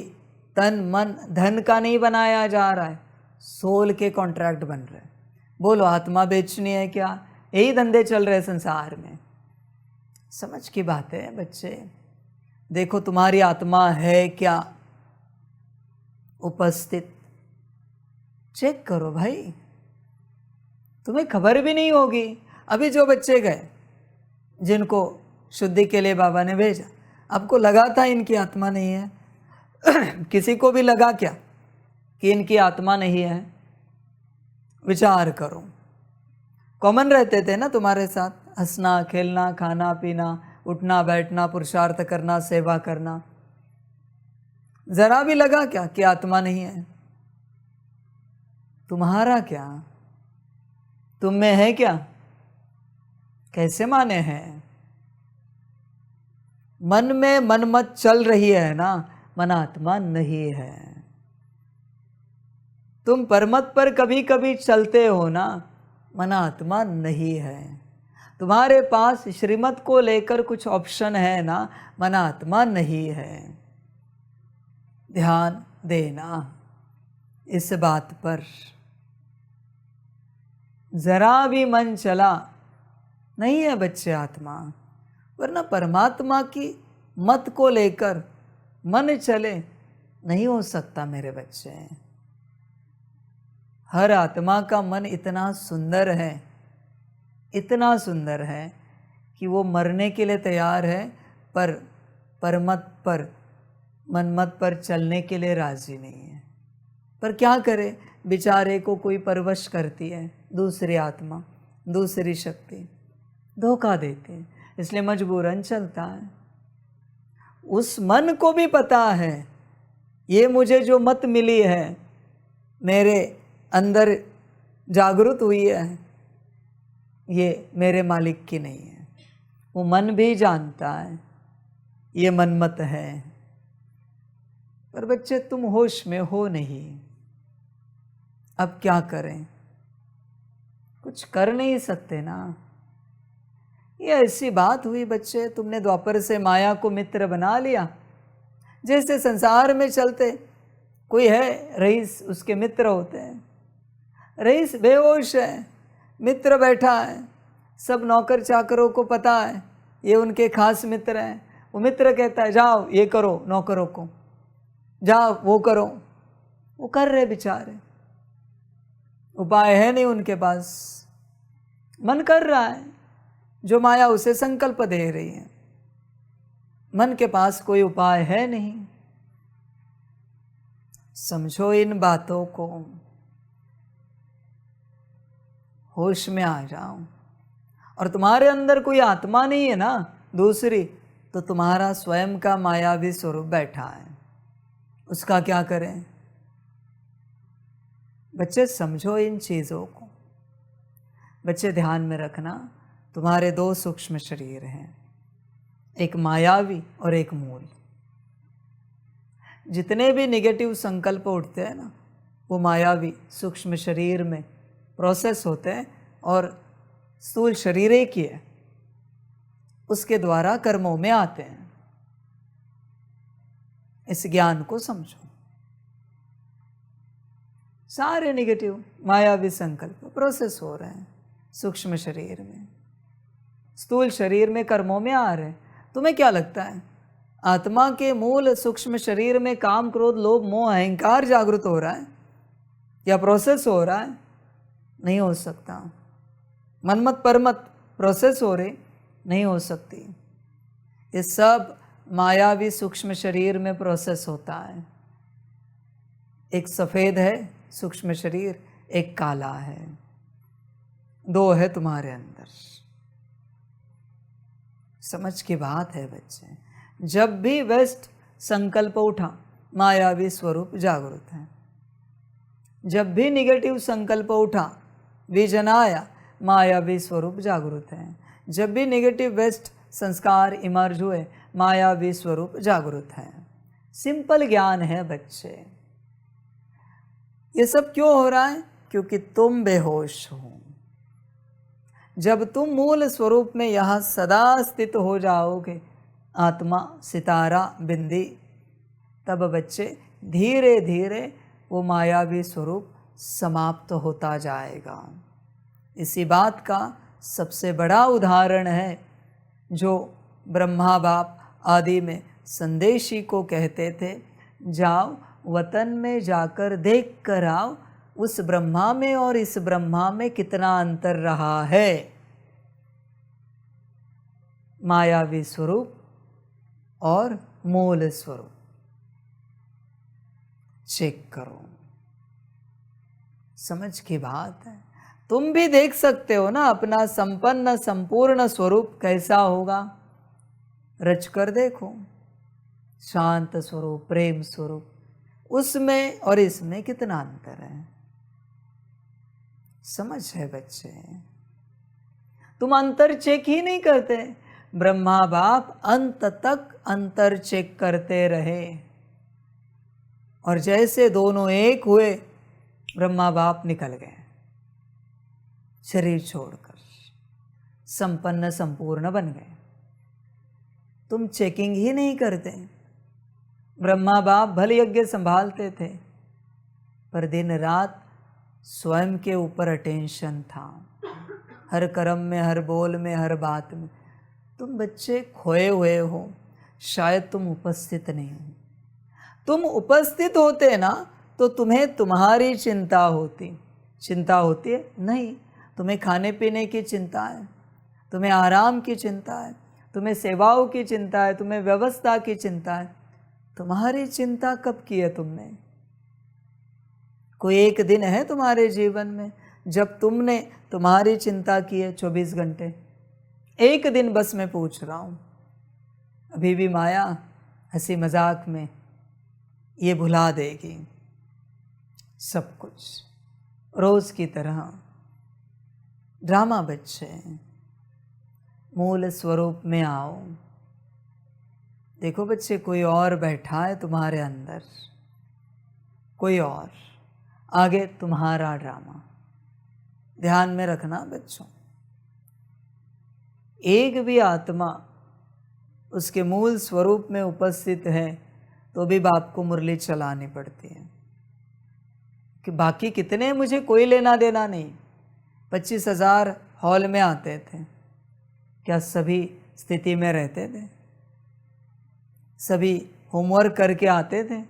तन मन धन का नहीं बनाया जा रहा है, सोल के कॉन्ट्रैक्ट बन रहे। बोलो आत्मा बेचनी है क्या? यही धंधे चल रहे संसार में। समझ की बात है बच्चे। देखो तुम्हारी आत्मा है क्या उपस्थित, चेक करो भाई, तुम्हें खबर भी नहीं होगी। अभी जो बच्चे गए जिनको शुद्धि के लिए बाबा ने भेजा, आपको लगा था इनकी आत्मा नहीं है? किसी को भी लगा क्या कि इनकी आत्मा नहीं है? विचार करो। कॉमन रहते थे ना तुम्हारे साथ, हंसना खेलना खाना पीना उठना बैठना पुरुषार्थ करना सेवा करना, जरा भी लगा क्या कि आत्मा नहीं है? तुम्हारा क्या, तुम में है क्या? कैसे माने हैं? मन में मनमत चल रही है ना, मन आत्मा नहीं है। तुम परमत पर कभी कभी चलते हो ना, मन आत्मा नहीं है। तुम्हारे पास श्रीमत को लेकर कुछ ऑप्शन है ना, मन आत्मा नहीं है। ध्यान देना इस बात पर। जरा भी मन चला नहीं है बच्चे आत्मा, वरना परमात्मा की मत को लेकर मन चले नहीं हो सकता मेरे बच्चे। हर आत्मा का मन इतना सुंदर है, इतना सुंदर है कि वो मरने के लिए तैयार है, पर परमत पर मनमत पर चलने के लिए राजी नहीं है। पर क्या करे, बेचारे को कोई परवश करती है, दूसरी आत्मा दूसरी शक्ति धोखा देती है, इसलिए मजबूरन चलता है। उस मन को भी पता है ये मुझे जो मत मिली है मेरे अंदर जागृत हुई है, ये मेरे मालिक की नहीं है। वो मन भी जानता है ये मनमत है, पर बच्चे तुम होश में हो नहीं। अब क्या करें? कुछ कर नहीं सकते ना। ये ऐसी बात हुई बच्चे, तुमने द्वापर से माया को मित्र बना लिया। जैसे संसार में चलते कोई है रईस, उसके मित्र होते हैं। रईस बेहोश है, मित्र बैठा है, सब नौकर चाकरों को पता है ये उनके खास मित्र हैं। वो मित्र कहता है जाओ ये करो, नौकरों को जाओ वो करो, वो कर रहे बेचारे। उपाय है नहीं उनके पास, मन कर रहा है जो माया उसे संकल्प दे रही है, मन के पास कोई उपाय है नहीं। समझो इन बातों को, होश में आ जाओ। और तुम्हारे अंदर कोई आत्मा नहीं है ना दूसरी, तो तुम्हारा स्वयं का मायावी स्वरूप बैठा है, उसका क्या करें? बच्चे समझो इन चीज़ों को। बच्चे ध्यान में रखना, तुम्हारे दो सूक्ष्म शरीर हैं, एक मायावी और एक मूल। जितने भी नेगेटिव संकल्प उठते हैं ना, वो मायावी सूक्ष्म शरीर में प्रोसेस होते हैं, और स्थूल शरीर एक ही है, उसके द्वारा कर्मों में आते हैं। इस ज्ञान को समझो। सारे नेगेटिव मायावी संकल्प प्रोसेस हो रहे हैं सूक्ष्म शरीर में, स्थूल शरीर में कर्मों में आ रहे हैं। तुम्हें क्या लगता है आत्मा के मूल सूक्ष्म शरीर में काम क्रोध लोभ मोह अहंकार जागृत हो रहा है या प्रोसेस हो रहा है? नहीं हो सकता। मनमत परमत प्रोसेस हो रही, नहीं हो सकती। ये सब मायावी सूक्ष्म शरीर में प्रोसेस होता है। एक सफ़ेद है सूक्ष्म शरीर, एक काला है, दो है तुम्हारे अंदर। समझ की बात है बच्चे। जब भी वेस्ट संकल्प उठा, मायावी स्वरूप जागृत है। जब भी निगेटिव संकल्प उठा, विजन आया, मायावी स्वरूप जागृत है। जब भी नेगेटिव वेस्ट संस्कार इमर्ज हुए, मायावी स्वरूप जागृत है। सिंपल ज्ञान है बच्चे। ये सब क्यों हो रहा है? क्योंकि तुम बेहोश हो। जब तुम मूल स्वरूप में यहाँ सदा स्थित हो जाओगे, आत्मा सितारा बिंदी, तब बच्चे धीरे धीरे वो मायावी स्वरूप समाप्त होता जाएगा। इसी बात का सबसे बड़ा उदाहरण है जो ब्रह्मा बाप आदि में संदेशी को कहते थे, जाओ वतन में जाकर देख कर आओ उस ब्रह्मा में और इस ब्रह्मा में कितना अंतर रहा है। मायावी स्वरूप और मूल स्वरूप चेक करो। समझ की बात है। तुम भी देख सकते हो ना अपना संपन्न संपूर्ण स्वरूप कैसा होगा। रच कर देखो, शांत स्वरूप, प्रेम स्वरूप, उसमें और इसमें कितना अंतर है। समझ है बच्चे? तुम अंतर चेक ही नहीं करते। ब्रह्मा बाप अंत तक अंतर चेक करते रहे और जैसे दोनों एक हुए, ब्रह्मा बाप निकल गए शरीर छोड़कर, संपन्न संपूर्ण बन गए। तुम चेकिंग ही नहीं करते। ब्रह्मा बाप भले यज्ञ संभालते थे, पर दिन रात स्वयं के ऊपर अटेंशन था, हर कर्म में, हर बोल में, हर बात में। तुम बच्चे खोए हुए हो, शायद तुम उपस्थित नहीं हो। तुम उपस्थित होते ना तो तुम्हें तुम्हारी चिंता होती। चिंता होती है? नहीं। तुम्हें खाने पीने की चिंता है, तुम्हें आराम की चिंता है, तुम्हें सेवाओं की चिंता है, तुम्हें व्यवस्था की चिंता है। तुम्हारी चिंता कब की है तुमने? कोई एक दिन है तुम्हारे जीवन में जब तुमने तुम्हारी चिंता की है 24 घंटे? एक दिन बस मैं पूछ रहा हूँ। अभी भी माया हंसी मजाक में ये भुला देगी सब कुछ, रोज की तरह ड्रामा। बच्चे मूल स्वरूप में आओ। देखो बच्चे, कोई और बैठा है तुम्हारे अंदर, कोई और, आगे तुम्हारा ड्रामा। ध्यान में रखना बच्चों, एक भी आत्मा उसके मूल स्वरूप में उपस्थित है तो भी बाप को मुरली चलानी पड़ती है कि बाकी कितने मुझे कोई लेना देना नहीं। 25,000 हॉल में आते थे, क्या सभी स्थिति में रहते थे? सभी होमवर्क करके आते थे?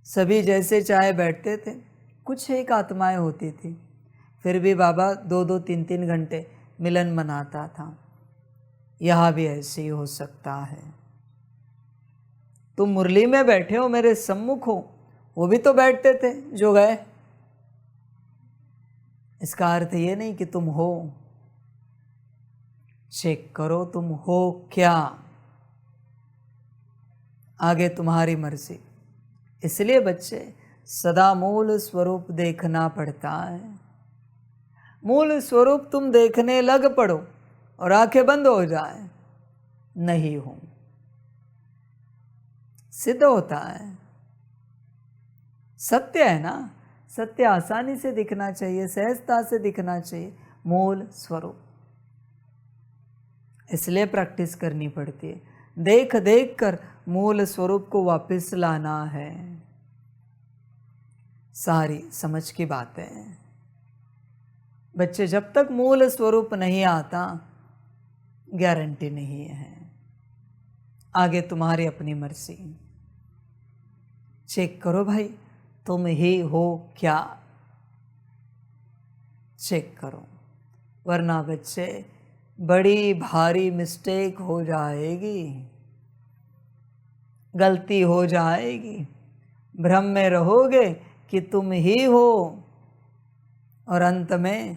सभी जैसे चाहे बैठते थे? कुछ एक आत्माएं होती थी, फिर भी बाबा 2-2, 3-3 घंटे मिलन मनाता था। यहाँ भी ऐसे ही हो सकता है। तुम मुरली में बैठे हो, मेरे सम्मुख हो, वो भी तो बैठते थे जो गए। इसका अर्थ ये नहीं कि तुम हो। चेक करो तुम हो क्या, आगे तुम्हारी मर्जी। इसलिए बच्चे सदा मूल स्वरूप देखना पड़ता है। मूल स्वरूप तुम देखने लग पड़ो और आंखें बंद हो जाए, नहीं हो, सिद्ध होता है। सत्य है ना, सत्य आसानी से दिखना चाहिए, सहजता से दिखना चाहिए। मूल स्वरूप, इसलिए प्रैक्टिस करनी पड़ती है। देख देख कर मूल स्वरूप को वापस लाना है। सारी समझ की बातें हैं बच्चे। जब तक मूल स्वरूप नहीं आता, गारंटी नहीं है। आगे तुम्हारी अपनी मर्जी। चेक करो भाई, तुम ही हो क्या, चेक करो, वरना बच्चे बड़ी भारी मिस्टेक हो जाएगी, गलती हो जाएगी। भ्रम में रहोगे कि तुम ही हो और अंत में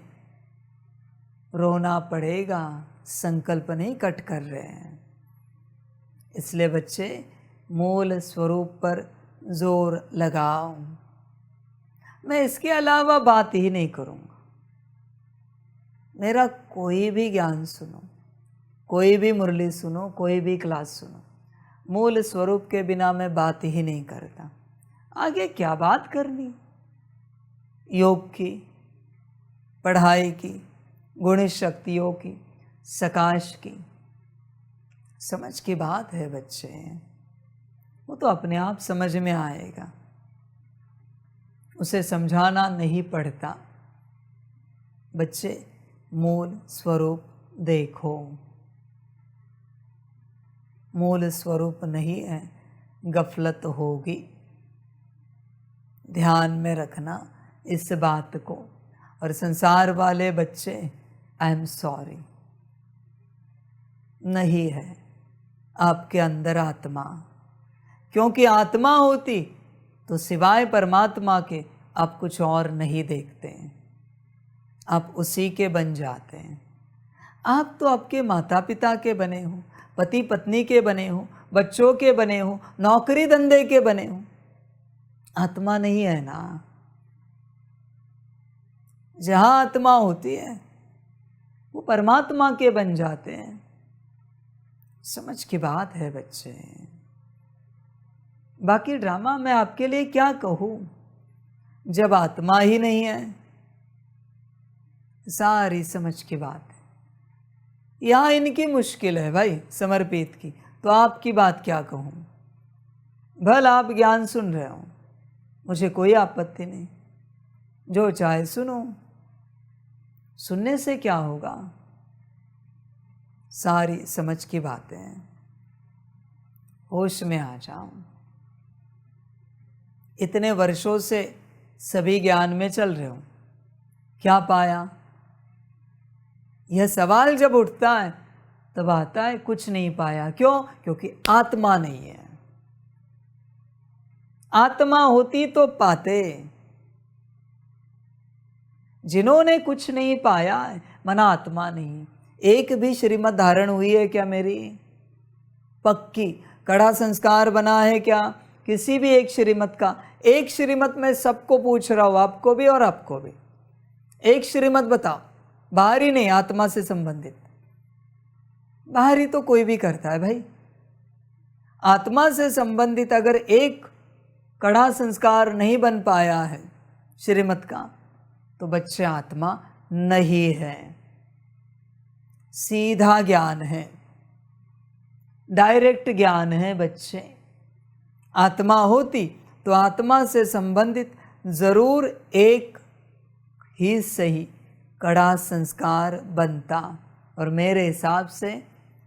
रोना पड़ेगा, संकल्प नहीं कट कर रहे हैं। इसलिए बच्चे मूल स्वरूप पर जोर लगाओ। मैं इसके अलावा बात ही नहीं करूँगा। मेरा कोई भी ज्ञान सुनो, कोई भी मुरली सुनो, कोई भी क्लास सुनो, मूल स्वरूप के बिना मैं बात ही नहीं करता। आगे क्या बात करनी, योग की, पढ़ाई की, गुणी शक्तियों की, सकाश की, समझ की बात है बच्चे, वो तो अपने आप समझ में आएगा, उसे समझाना नहीं पड़ता। बच्चे मूल स्वरूप देखो, मूल स्वरूप नहीं है, गफलत होगी। ध्यान में रखना इस बात को। और संसार वाले बच्चे, आई एम सॉरी, नहीं है आपके अंदर आत्मा। क्योंकि आत्मा होती तो सिवाय परमात्मा के आप कुछ और नहीं देखते हैं, आप उसी के बन जाते हैं। आप तो आपके माता पिता के बने हो, पति पत्नी के बने हो, बच्चों के बने हो, नौकरी धंधे के बने हो, आत्मा नहीं है ना। जहां आत्मा होती है वो परमात्मा के बन जाते हैं। समझ की बात है बच्चे। बाकी ड्रामा मैं आपके लिए क्या कहूं, जब आत्मा ही नहीं है। सारी समझ की बात है। यहां इनकी मुश्किल है भाई समर्पित की, तो आपकी बात क्या कहूं। भल आप ज्ञान सुन रहे हो, मुझे कोई आपत्ति नहीं, जो चाहे सुनो। सुनने से क्या होगा, सारी समझ की बातें, होश में आ जाओ। इतने वर्षों से सभी ज्ञान में चल रहे हो, क्या पाया। यह सवाल जब उठता है तब आता है कुछ नहीं पाया। क्यों? क्योंकि आत्मा नहीं है। आत्मा होती तो पाते। जिन्होंने कुछ नहीं पाया है, मना आत्मा नहीं। एक भी श्रीमत धारण हुई है क्या मेरी? पक्की। कड़ा संस्कार बना है क्या किसी भी एक श्रीमत का? एक श्रीमत में सबको पूछ रहा हूं, आपको भी और आपको भी। एक श्रीमत बताओ, बाहरी नहीं, आत्मा से संबंधित। बाहरी तो कोई भी करता है भाई, आत्मा से संबंधित अगर एक कड़ा संस्कार नहीं बन पाया है श्रीमत का, तो बच्चे आत्मा नहीं है। सीधा ज्ञान है, डायरेक्ट ज्ञान है बच्चे। आत्मा होती तो आत्मा से संबंधित जरूर एक ही सही कड़ा संस्कार बनता, और मेरे हिसाब से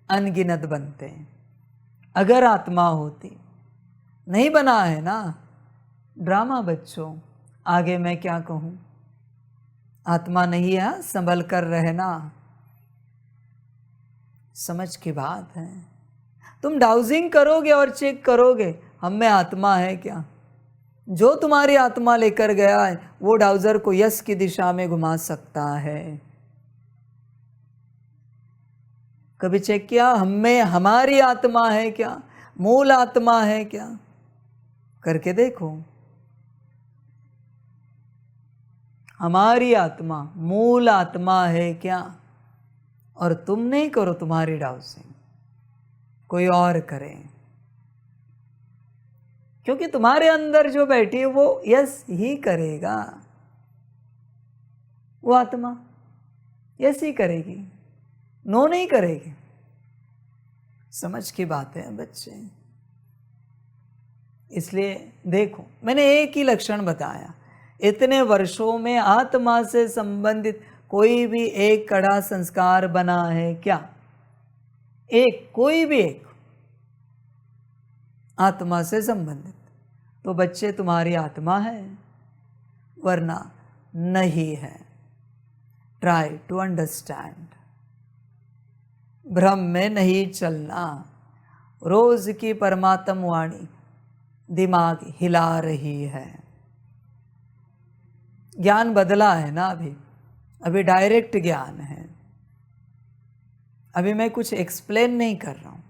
अनगिनत बनते हैं। अगर आत्मा होती, नहीं बना है ना ड्रामा बच्चों, आगे मैं क्या कहूं। आत्मा नहीं है, संभल कर रहना। समझ की बात है। तुम डाउजिंग करोगे और चेक करोगे हम में आत्मा है क्या। जो तुम्हारी आत्मा लेकर गया है वो डाउजर को यस की दिशा में घुमा सकता है। कभी चेक किया हम में हमारी आत्मा है क्या, मूल आत्मा है क्या? करके देखो। हमारी आत्मा मूल आत्मा है क्या? और तुम नहीं करो तुम्हारी डाउजिंग, कोई और करे। क्योंकि तुम्हारे अंदर जो बैठी है वो यस ही करेगा। वो आत्मा यस ही करेगी, नो नहीं करेगी। समझ की बात है बच्चे। इसलिए देखो, मैंने एक ही लक्षण बताया। इतने वर्षों में आत्मा से संबंधित कोई भी एक कड़ा संस्कार बना है क्या? एक, कोई भी एक आत्मा से संबंधित। तो बच्चे तुम्हारी आत्मा है, वरना नहीं है। Try to understand. भ्रम में नहीं चलना। रोज की परमात्म वाणी दिमाग हिला रही है। ज्ञान बदला है ना अभी डायरेक्ट ज्ञान है। अभी मैं कुछ एक्सप्लेन नहीं कर रहा हूं,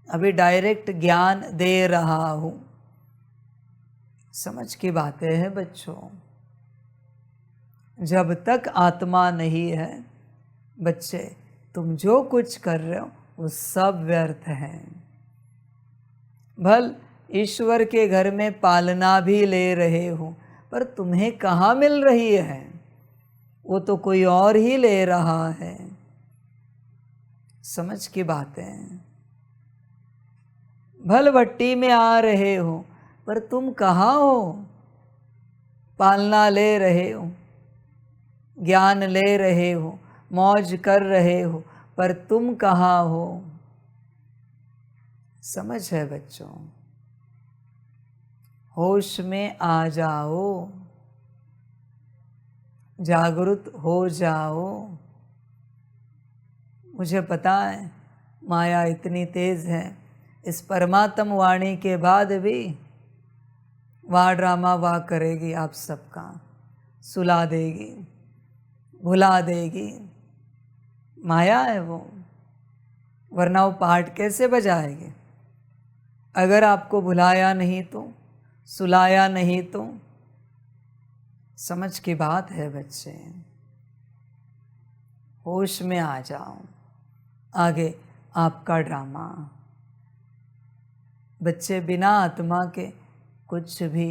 अभी डायरेक्ट ज्ञान दे रहा हूं। समझ की बातें हैं बच्चों। जब तक आत्मा नहीं है बच्चे, तुम जो कुछ कर रहे हो वो सब व्यर्थ है। भल ईश्वर के घर में पालना भी ले रहे हो, पर तुम्हें कहाँ मिल रही है, वो तो कोई और ही ले रहा है। समझ की बात है। भल भट्टी में आ रहे हो, पर तुम कहाँ हो, पालना ले रहे हो, ज्ञान ले रहे हो, मौज कर रहे हो, पर तुम कहाँ हो। समझ है बच्चों? होश में आ जाओ, जागृत हो जाओ। मुझे पता है माया इतनी तेज है, इस परमात्म वाणी के बाद भी वाह ड्रामा वाह करेगी, आप सबका सुला देगी, भुला देगी। माया है वो, वरना वो पाठ कैसे बजाएगी? अगर आपको भुलाया नहीं तो, सुलाया नहीं तो। समझ की बात है बच्चे। होश में आ जाओ, आगे आपका ड्रामा। बच्चे बिना आत्मा के कुछ भी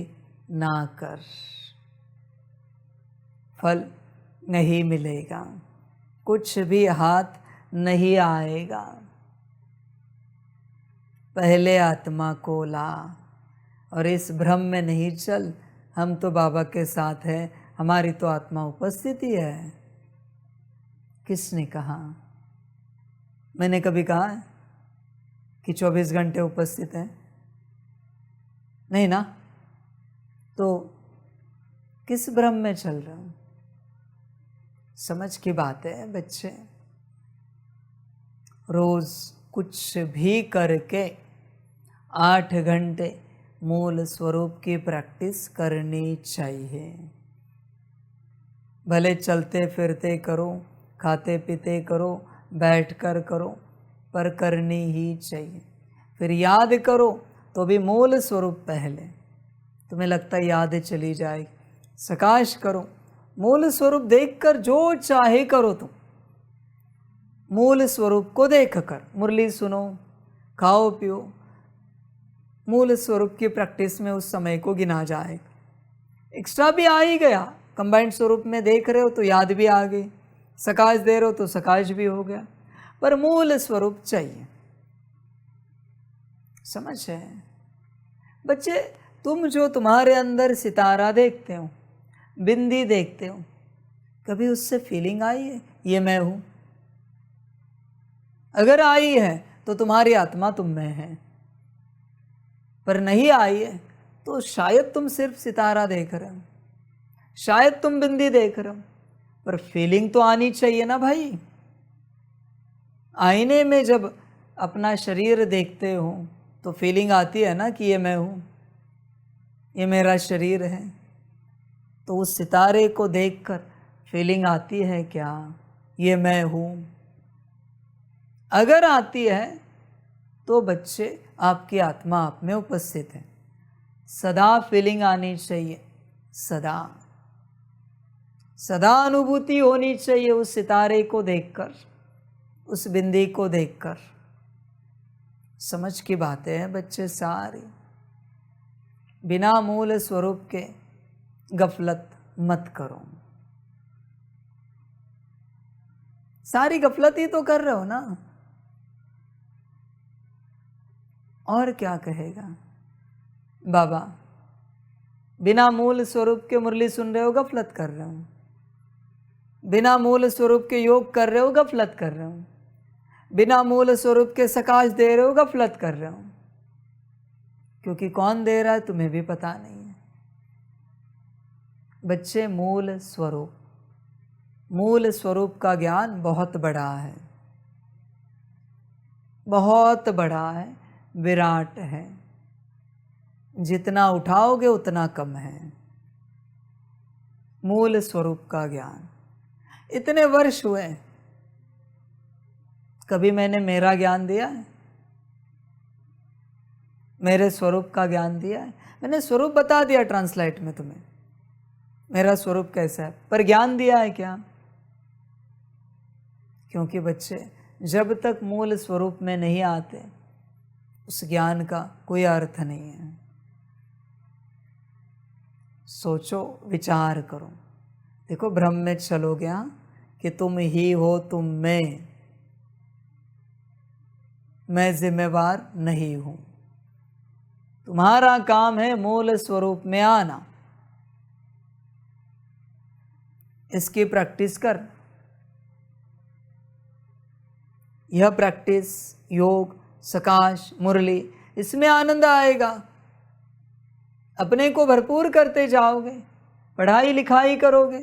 ना कर, फल नहीं मिलेगा, कुछ भी हाथ नहीं आएगा। पहले आत्मा को ला, और इस भ्रम में नहीं चल हम तो बाबा के साथ हैं, हमारी तो आत्मा उपस्थित ही है। किसने कहा? मैंने कभी कहा है कि 24 घंटे उपस्थित है? नहीं ना। तो किस भ्रम में चल रहा हूं? समझ की बात है बच्चे। रोज कुछ भी करके 8 घंटे मूल स्वरूप की प्रैक्टिस करनी चाहिए। भले चलते फिरते करो, खाते पीते करो, बैठकर करो, पर करनी ही चाहिए। फिर याद करो तो भी मूल स्वरूप पहले। तुम्हें लगता है याद चली जाएगी, सकाश करो, मूल स्वरूप देखकर जो चाहे करो। तुम मूल स्वरूप को देखकर मुरली सुनो, खाओ पियो, मूल स्वरूप की प्रैक्टिस में उस समय को गिना जाएगा। एक्स्ट्रा भी आ ही गया, कंबाइंड स्वरूप में देख रहे हो तो याद भी आ गई, सकाश दे रहे हो तो सकाश भी हो गया, पर मूल स्वरूप चाहिए। समझ है बच्चे? तुम जो तुम्हारे अंदर सितारा देखते हो, बिंदी देखते हो, कभी उससे फीलिंग आई है ये मैं हूं? अगर आई है तो तुम्हारी आत्मा तुम में है, पर नहीं आई है तो शायद तुम सिर्फ सितारा देख रहे हो, शायद तुम बिंदी देख रहे हो, पर फीलिंग तो आनी चाहिए ना भाई। आईने में जब अपना शरीर देखते हो तो फीलिंग आती है ना कि ये मैं हूं, ये मेरा शरीर है। तो उस सितारे को देखकर फीलिंग आती है क्या ये मैं हूं? अगर आती है तो बच्चे आपकी आत्मा आप में उपस्थित है। सदा फीलिंग आनी चाहिए, सदा सदा अनुभूति होनी चाहिए उस सितारे को देखकर, उस बिंदी को देखकर। समझ की बातें हैं बच्चे सारी। बिना मूल स्वरूप के गफलत मत करो। सारी गफलत ही तो कर रहे हो ना, और क्या कहेगा बाबा? बिना मूल स्वरूप के मुरली सुन रहे हो, गफलत कर रहे हो। बिना मूल स्वरूप के योग कर रहे हो, गफलत कर रहे हो। बिना मूल स्वरूप के सकाश दे रहे हो, गफलत कर रहे हो। क्योंकि कौन दे रहा है तुम्हें भी पता नहीं है। बच्चे मूल स्वरूप का ज्ञान बहुत बड़ा है, बहुत बड़ा है, विराट है। जितना उठाओगे उतना कम है। मूल स्वरूप का ज्ञान इतने वर्ष हुए, कभी मैंने मेरा ज्ञान दिया है? मेरे स्वरूप का ज्ञान दिया है? मैंने स्वरूप बता दिया ट्रांसलेट में तुम्हें, मेरा स्वरूप कैसा है, पर ज्ञान दिया है क्या? क्योंकि बच्चे जब तक मूल स्वरूप में नहीं आते उस ज्ञान का कोई अर्थ नहीं है। सोचो, विचार करो। देखो, भ्रम में चलो गया कि तुम ही हो, तुम मैं जिम्मेवार नहीं हूं। तुम्हारा काम है मूल स्वरूप में आना। इसकी प्रैक्टिस कर। यह प्रैक्टिस, योग, सकाश, मुरली, इसमें आनंद आएगा। अपने को भरपूर करते जाओगे, पढ़ाई लिखाई करोगे।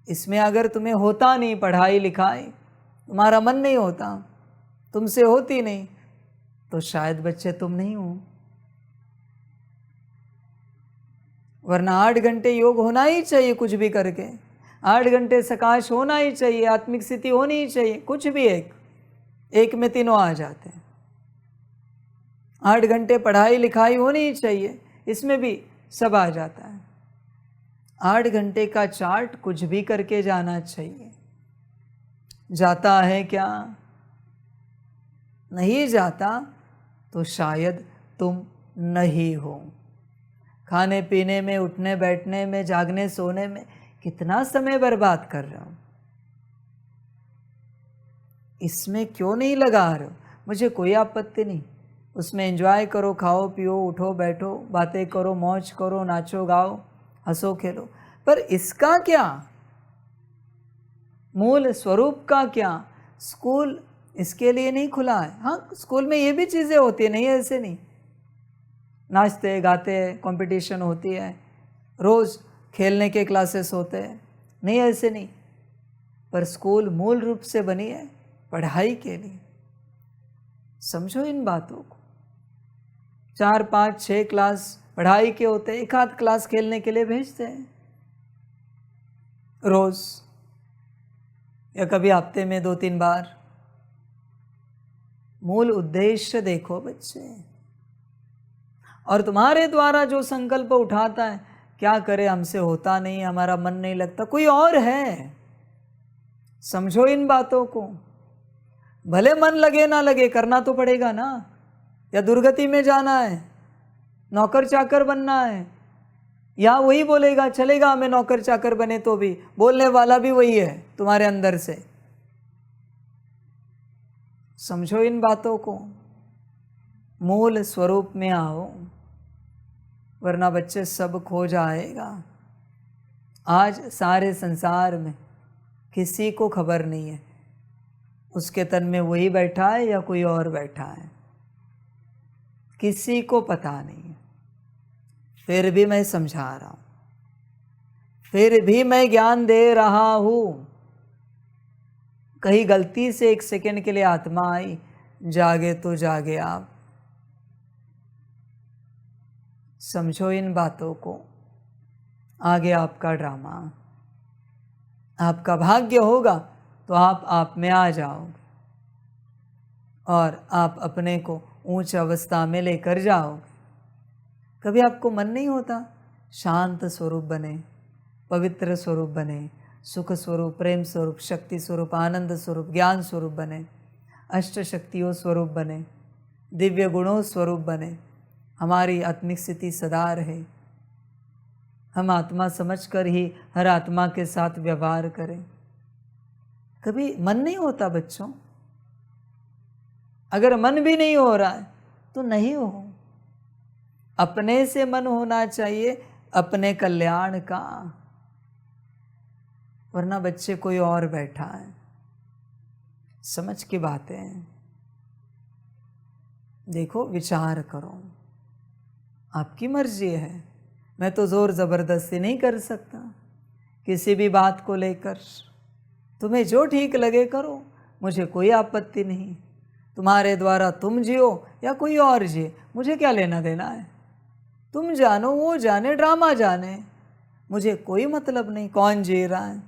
इसमें अगर तुम्हें होता नहीं पढ़ाई लिखाई, तुम्हारा मन नहीं होता, तुमसे होती नहीं, तो शायद बच्चे तुम नहीं हो। वरना 8 घंटे योग होना ही चाहिए, कुछ भी करके 8 घंटे सकाश होना ही चाहिए, आत्मिक स्थिति होनी ही चाहिए। कुछ भी एक में तीनों आ जाते हैं। 8 घंटे पढ़ाई लिखाई होनी ही चाहिए, इसमें भी सब आ जाता है। 8 घंटे का चार्ट कुछ भी करके जाना चाहिए। जाता है क्या? नहीं जाता तो शायद तुम नहीं हो। खाने पीने में, उठने बैठने में, जागने सोने में कितना समय बर्बाद कर रहे हो। इसमें क्यों नहीं लगा रहे हो? मुझे कोई आपत्ति नहीं, उसमें एंजॉय करो, खाओ पियो, उठो बैठो, बातें करो, मौज करो, नाचो गाओ, हंसो खेलो। पर इसका क्या? मूल स्वरूप का क्या? स्कूल इसके लिए नहीं खुला है। हाँ, स्कूल में ये भी चीज़ें होती है, नहीं ऐसे नहीं, नाचते गाते, कंपटीशन होती है, रोज़ खेलने के क्लासेस होते हैं, नहीं ऐसे नहीं। पर स्कूल मूल रूप से बनी है पढ़ाई के लिए। समझो इन बातों को। 4, 5, 6 क्लास पढ़ाई के होते हैं, 1 आध क्लास खेलने के लिए भेजते हैं रोज़, या कभी हफ्ते में 2-3 बार। मूल उद्देश्य देखो बच्चे। और तुम्हारे द्वारा जो संकल्प उठाता है, क्या करे, हमसे होता नहीं, हमारा मन नहीं लगता, कोई और है। समझो इन बातों को। भले मन लगे ना लगे, करना तो पड़ेगा ना। या दुर्गति में जाना है, नौकर चाकर बनना है, या वही बोलेगा चलेगा हमें नौकर चाकर बने, तो भी बोलने वाला भी वही है तुम्हारे अंदर से। समझो इन बातों को। मूल स्वरूप में आओ, वरना बच्चे सब खो जाएगा। आज सारे संसार में किसी को खबर नहीं है उसके तन में वही बैठा है या कोई और बैठा है, किसी को पता नहीं है। फिर भी मैं समझा रहा हूँ, फिर भी मैं ज्ञान दे रहा हूँ। कहीं गलती से 1 सेकंड के लिए आत्मा आई, जागे तो जागे आप। समझो इन बातों को। आगे आपका ड्रामा, आपका भाग्य होगा तो आप में आ जाओगे और आप अपने को ऊंच अवस्था में लेकर जाओगे। कभी आपको मन नहीं होता शांत स्वरूप बने, पवित्र स्वरूप बने, सुख स्वरूप, प्रेम स्वरूप, शक्ति स्वरूप, आनंद स्वरूप, ज्ञान स्वरूप बने, अष्ट शक्तियों स्वरूप बने, दिव्य गुणों स्वरूप बने। हमारी आत्मिक स्थिति सदा रहे। हम आत्मा समझकर ही हर आत्मा के साथ व्यवहार करें। कभी मन नहीं होता बच्चों? अगर मन भी नहीं हो रहा है तो नहीं हो। अपने से मन होना चाहिए, अपने कल्याण का, वरना बच्चे कोई और बैठा है। समझ की बातें हैं। देखो, विचार करो। आपकी मर्जी है, मैं तो जोर जबरदस्ती नहीं कर सकता किसी भी बात को लेकर। तुम्हें जो ठीक लगे करो, मुझे कोई आपत्ति नहीं। तुम्हारे द्वारा तुम जियो या कोई और जिए, मुझे क्या लेना देना है। तुम जानो, वो जाने, ड्रामा जाने, मुझे कोई मतलब नहीं कौन जी रहा है।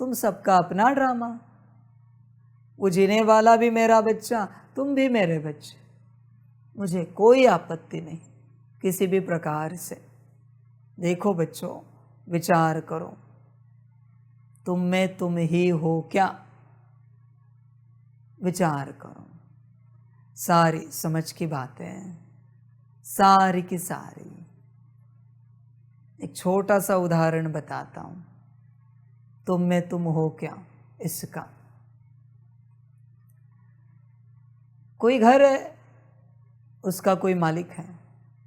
तुम सबका अपना ड्रामा। वो जीने वाला भी मेरा बच्चा, तुम भी मेरे बच्चे। मुझे कोई आपत्ति नहीं किसी भी प्रकार से। देखो बच्चों, विचार करो, तुम में तुम ही हो क्या? विचार करो। सारी समझ की बातें, सारी की सारी। एक छोटा सा उदाहरण बताता हूँ। तुम में तुम हो क्या इसका। कोई घर है, उसका कोई मालिक है,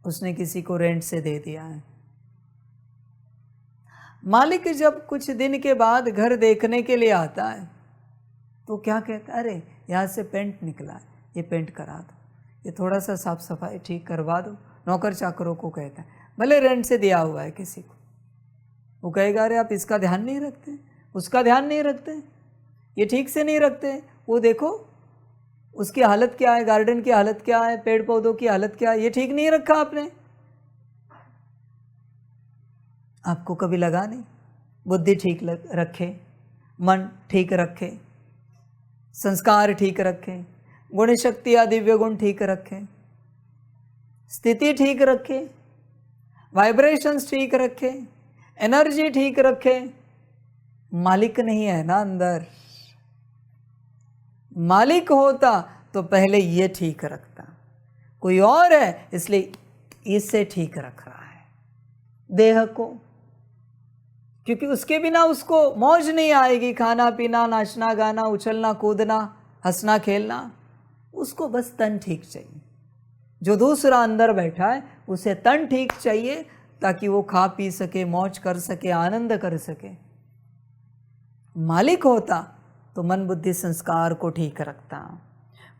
उसने किसी को रेंट से दे दिया है। मालिक जब कुछ दिन के बाद घर देखने के लिए आता है तो क्या कहता है, अरे यहाँ से पेंट निकला है, ये पेंट करा दो, ये थोड़ा सा साफ सफाई ठीक करवा दो। नौकर चाकरों को कहता है, भले रेंट से दिया हुआ है किसी को। वो कहेगा, अरे आप इसका ध्यान नहीं रखते, उसका ध्यान नहीं रखते, ये ठीक से नहीं रखते, वो देखो उसकी हालत क्या है, गार्डन की हालत क्या है, पेड़ पौधों की हालत क्या है, ये ठीक नहीं रखा आपने। आपको कभी लगा नहीं, बुद्धि ठीक रखे, मन ठीक रखे, संस्कार ठीक रखे, गुण शक्ति या दिव्य गुण ठीक रखे, स्थिति ठीक रखे, वाइब्रेशंस ठीक रखे, एनर्जी ठीक रखे। मालिक नहीं है ना अंदर। मालिक होता तो पहले ये ठीक रखता। कोई और है इसलिए इसे ठीक रख रहा है, देह को, क्योंकि उसके बिना उसको मौज नहीं आएगी। खाना पीना, नाचना गाना, उछलना कूदना, हंसना खेलना, उसको बस तन ठीक चाहिए। जो दूसरा अंदर बैठा है उसे तन ठीक चाहिए ताकि वो खा पी सके, मौज कर सके, आनंद कर सके। मालिक होता तो मन बुद्धि संस्कार को ठीक रखता,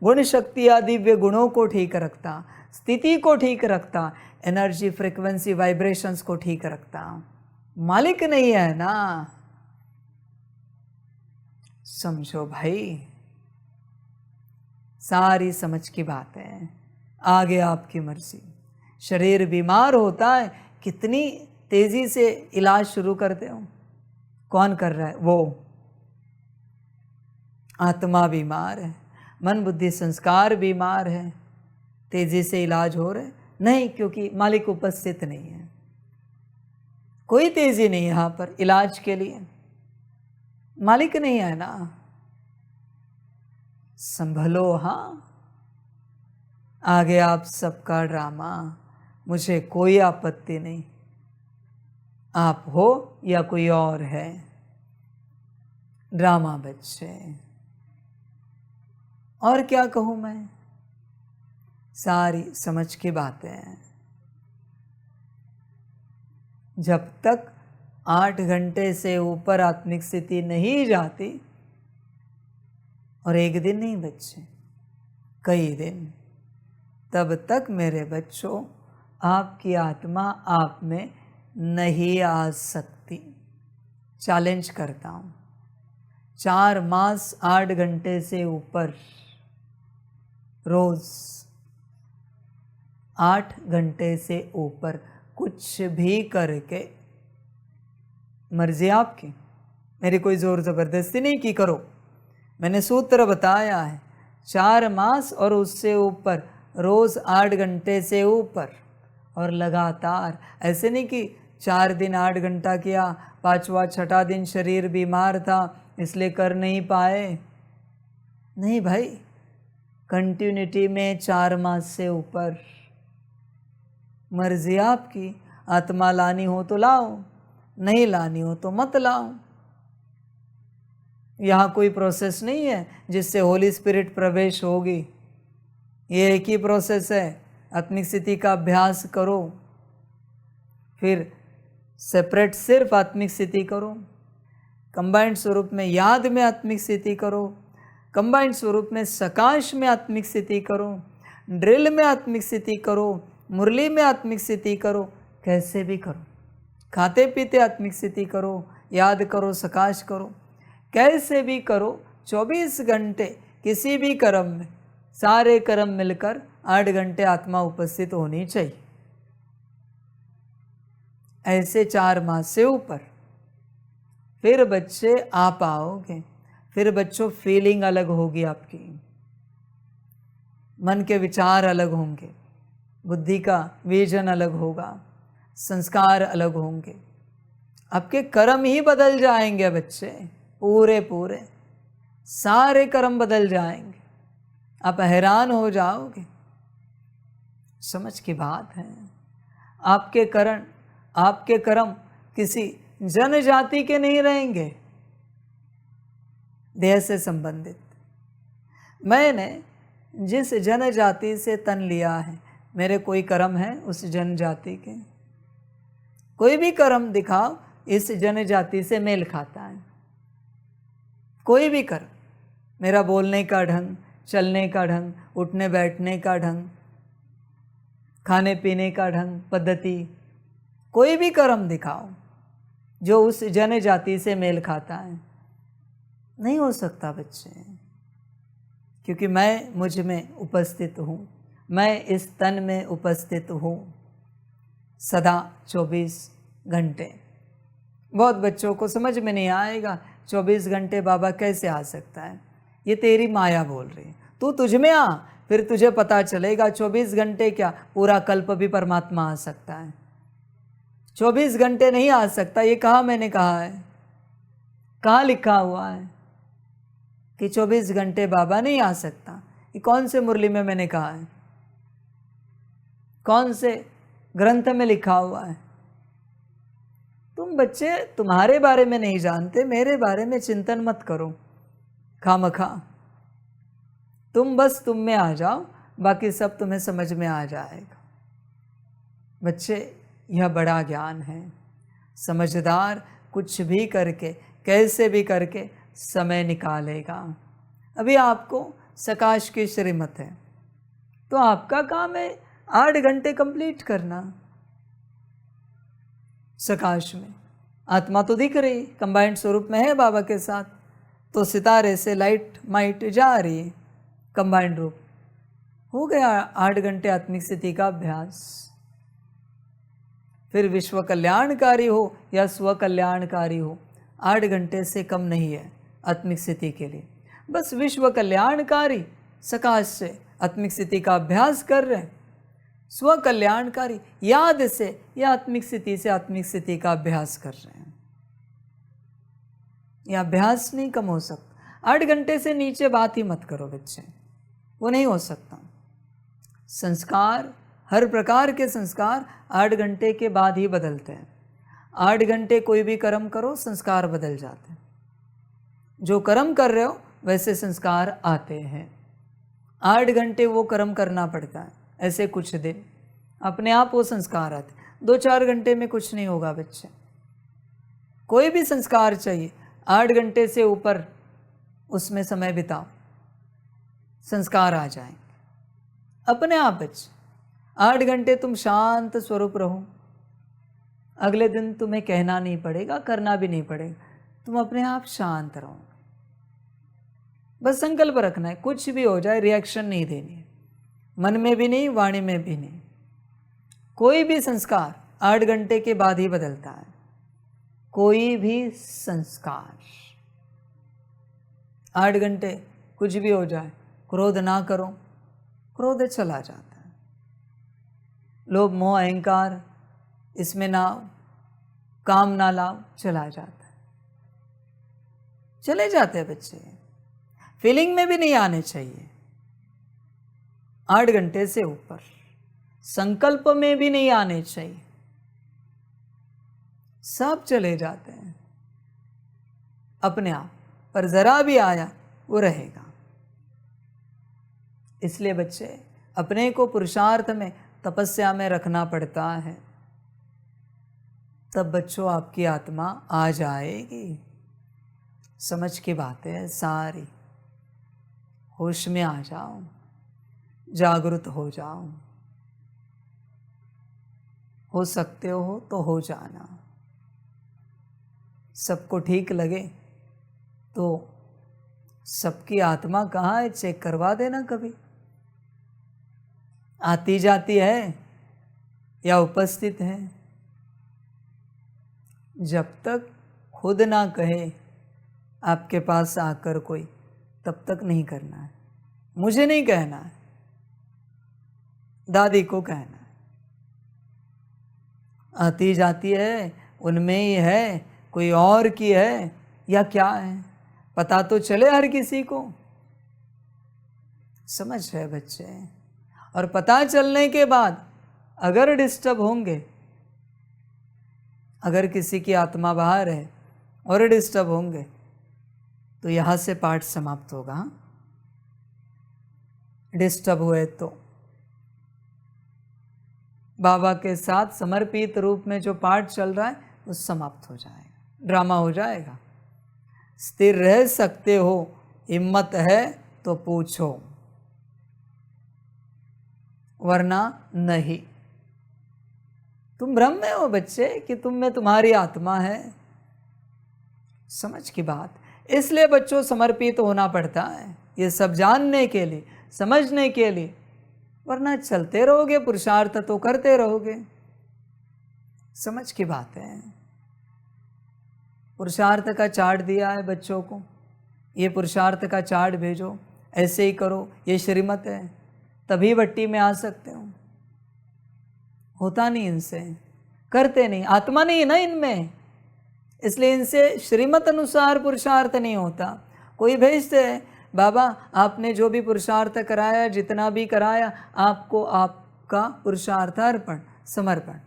गुण शक्ति या दिव्य गुणों को ठीक रखता, स्थिति को ठीक रखता, एनर्जी फ्रीक्वेंसी वाइब्रेशंस को ठीक रखता। मालिक नहीं है ना। समझो भाई, सारी समझ की बात है, आगे आपकी मर्जी। शरीर बीमार होता है, कितनी तेजी से इलाज शुरू करते हो। कौन कर रहा है? वो। आत्मा बीमार है, मन बुद्धि संस्कार बीमार है, तेजी से इलाज हो रहे नहीं, क्योंकि मालिक उपस्थित नहीं है। कोई तेजी नहीं यहाँ पर इलाज के लिए, मालिक नहीं है ना। संभलो। हाँ, आगे आप सबका ड्रामा, मुझे कोई आपत्ति नहीं। आप हो या कोई और है, ड्रामा बच्चे। और क्या कहूँ मैं, सारी समझ की बातें हैं। जब तक 8 घंटे से ऊपर आत्मिक स्थिति नहीं जाती, और एक दिन नहीं बच्चे, कई दिन, तब तक मेरे बच्चों आपकी आत्मा आप में नहीं आ सकती। चैलेंज करता हूँ। 4 मास 8 घंटे से ऊपर रोज 8 घंटे से ऊपर कुछ भी करके, मर्जी आपकी, मेरी कोई जोर जबरदस्ती नहीं की करो। मैंने सूत्र बताया है, 4 मास और उससे ऊपर रोज 8 घंटे से ऊपर, और लगातार। ऐसे नहीं कि 4 दिन 8 घंटा किया, 5वां 6ठा दिन शरीर बीमार था इसलिए कर नहीं पाए। नहीं भाई, कंटिन्यूटी में 4 मास से ऊपर। मर्जी आपकी, आत्मा लानी हो तो लाओ, नहीं लानी हो तो मत लाओ। यहाँ कोई प्रोसेस नहीं है जिससे होली स्पिरिट प्रवेश होगी। ये एक ही प्रोसेस है, आत्मिक स्थिति का अभ्यास करो, फिर सेपरेट सिर्फ आत्मिक स्थिति करो, कंबाइंड स्वरूप में याद में आत्मिक स्थिति करो, कंबाइंड स्वरूप में सकाश में आत्मिक स्थिति करो, ड्रिल में आत्मिक स्थिति करो, मुरली में आत्मिक स्थिति करो, कैसे भी करो, खाते पीते आत्मिक स्थिति करो, याद करो, सकाश करो, कैसे भी करो। 24 घंटे किसी भी कर्म में, सारे कर्म मिलकर 8 घंटे आत्मा उपस्थित होनी चाहिए। ऐसे 4 मास से ऊपर, फिर बच्चे आप आओगे, फिर बच्चों फीलिंग अलग होगी आपकी, मन के विचार अलग होंगे, बुद्धि का विजन अलग होगा, संस्कार अलग होंगे, आपके कर्म ही बदल जाएंगे बच्चे, पूरे पूरे सारे कर्म बदल जाएंगे। आप हैरान हो जाओगे। समझ की बात है। आपके कर्म किसी जनजाति के नहीं रहेंगे, देह से संबंधित। मैंने जिस जनजाति से तन लिया है, मेरे कोई कर्म है उस जनजाति के। कोई भी कर्म दिखाओ, इस जनजाति से मेल खाता है। कोई भी कर्म, मेरा बोलने का ढंग, चलने का ढंग, उठने बैठने का ढंग, खाने पीने का ढंग, पद्धति, कोई भी कर्म दिखाओ जो उस जनजाति से मेल खाता है, नहीं हो सकता बच्चे। क्योंकि मैं मुझ में उपस्थित हूँ, मैं इस तन में उपस्थित हूँ सदा 24 घंटे। बहुत बच्चों को समझ में नहीं आएगा 24 घंटे बाबा कैसे आ सकता है। ये तेरी माया बोल रही है। तू तुझ में आ, फिर तुझे पता चलेगा 24 घंटे क्या, पूरा कल्प भी परमात्मा आ सकता है। 24 घंटे नहीं आ सकता, ये कहाँ मैंने कहा है? कहाँ लिखा हुआ है कि 24 घंटे बाबा नहीं आ सकता? ये कौन से मुरली में मैंने कहा है? कौन से ग्रंथ में लिखा हुआ है? तुम बच्चे तुम्हारे बारे में नहीं जानते, मेरे बारे में चिंतन मत करो खामखा। तुम बस तुम में आ जाओ, बाकी सब तुम्हें समझ में आ जाएगा। बच्चे, यह बड़ा ज्ञान है। समझदार कुछ भी करके, कैसे भी करके समय निकालेगा। अभी आपको सकाश की श्रीमत है, तो आपका काम है 8 घंटे कंप्लीट करना। सकाश में आत्मा तो दिख रही, कंबाइंड स्वरूप में है बाबा के साथ, तो सितारे से लाइट माइट जा रही है, कंबाइंड रूप हो गया। 8 घंटे आत्मिक स्थिति का अभ्यास। फिर विश्व कल्याणकारी हो या स्व कल्याणकारी हो, 8 घंटे से कम नहीं है आत्मिक स्थिति के लिए। बस विश्व कल्याणकारी सकाश से आत्मिक स्थिति का अभ्यास कर रहे हैं, स्व कल्याणकारी याद से या आत्मिक स्थिति से आत्मिक स्थिति का अभ्यास कर रहे हैं। यह अभ्यास नहीं कम हो सकता। 8 घंटे से नीचे बात ही मत करो बच्चे, वो नहीं हो सकता। संस्कार, हर प्रकार के संस्कार 8 घंटे के बाद ही बदलते हैं। 8 घंटे कोई भी कर्म करो, संस्कार बदल जाते हैं। जो कर्म कर रहे हो वैसे संस्कार आते हैं। 8 घंटे वो कर्म करना पड़ता है, ऐसे कुछ दिन अपने आप वो संस्कार आते। 2-4 घंटे में कुछ नहीं होगा बच्चे। कोई भी संस्कार चाहिए, 8 घंटे से ऊपर उसमें समय बिताओ, संस्कार आ जाएंगे अपने आप बच्चे। 8 घंटे तुम शांत स्वरूप रहो, अगले दिन तुम्हें कहना नहीं पड़ेगा, करना भी नहीं पड़ेगा, तुम अपने आप शांत रहो। बस संकल्प रखना है, कुछ भी हो जाए रिएक्शन नहीं देनी है, मन में भी नहीं, वाणी में भी नहीं। कोई भी संस्कार 8 घंटे के बाद ही बदलता है। कोई भी संस्कार 8 घंटे कुछ भी हो जाए, क्रोध ना करो, क्रोध चला जाता है। लोभ मोह अहंकार इसमें ना, काम ना लाओ, चला जाता है। चले जाते हैं बच्चे। फीलिंग में भी नहीं आने चाहिए 8 घंटे से ऊपर। संकल्प में भी नहीं आने चाहिए, सब चले जाते हैं अपने आप। पर जरा भी आया वो रहेगा। इसलिए बच्चे अपने को पुरुषार्थ में, तपस्या में रखना पड़ता है, तब बच्चों आपकी आत्मा आ जाएगी। समझ की बातें हैं सारी। होश में आ जाओ, जागृत हो जाओ। हो सकते हो तो हो जाना। सबको ठीक लगे तो सबकी आत्मा कहाँ है चेक करवा देना कभी, आती जाती है या उपस्थित है। जब तक खुद ना कहे आपके पास आकर कोई, तब तक नहीं करना है। मुझे नहीं कहना है, दादी को कहना है। आती जाती है, उनमें ही है, कोई और की है या क्या है, पता तो चले हर किसी को। समझ रहे बच्चे? और पता चलने के बाद अगर डिस्टर्ब होंगे, अगर किसी की आत्मा बाहर है और डिस्टर्ब होंगे, तो यहाँ से पाठ समाप्त होगा। डिस्टर्ब हुए तो बाबा के साथ समर्पित रूप में जो पाठ चल रहा है वो समाप्त हो जाएगा, ड्रामा हो जाएगा। स्थिर रह सकते हो, हिम्मत है तो पूछो, वरना नहीं। तुम भ्रम में हो बच्चे कि तुम में तुम्हारी आत्मा है। समझ की बात। इसलिए बच्चों समर्पित होना पड़ता है, ये सब जानने के लिए, समझने के लिए, वरना चलते रहोगे, पुरुषार्थ तो करते रहोगे। समझ की बात है। पुरुषार्थ का चार्ट दिया है बच्चों को, ये पुरुषार्थ का चार्ट भेजो, ऐसे ही करो, ये श्रीमत है, तभी भट्टी में आ सकते हो। होता नहीं इनसे, करते नहीं, आत्मा नहीं है ना इनमें, इसलिए इनसे श्रीमत अनुसार पुरुषार्थ नहीं होता। कोई भेजते हैं, बाबा आपने जो भी पुरुषार्थ कराया, जितना भी कराया, आपको आपका पुरुषार्थ अर्पण, समर्पण।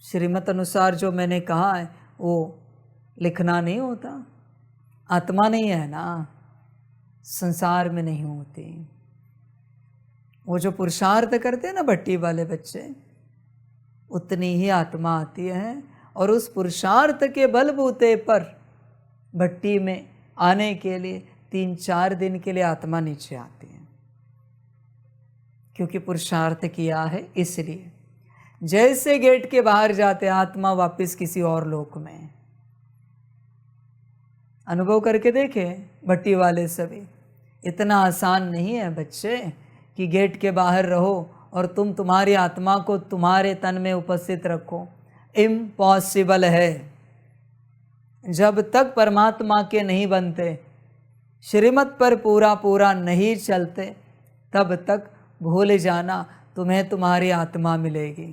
श्रीमत अनुसार जो मैंने कहा है वो लिखना नहीं होता। आत्मा नहीं है ना, संसार में नहीं होती। वो जो पुरुषार्थ करते हैं ना भट्टी वाले बच्चे, उतनी ही आत्मा आती है, और उस पुरुषार्थ के बलबूते पर भट्टी में आने के लिए 3-4 दिन के लिए आत्मा नीचे आती है, क्योंकि पुरुषार्थ किया है। इसलिए जैसे गेट के बाहर जाते आत्मा वापस किसी और लोक में। अनुभव करके देखे भट्टी वाले सभी। इतना आसान नहीं है बच्चे कि गेट के बाहर रहो और तुम तुम्हारी आत्मा को तुम्हारे तन में उपस्थित रखो। इम्पॉसिबल है। जब तक परमात्मा के नहीं बनते, श्रीमत पर पूरा पूरा नहीं चलते, तब तक भूल जाना तुम्हें तुम्हारी आत्मा मिलेगी।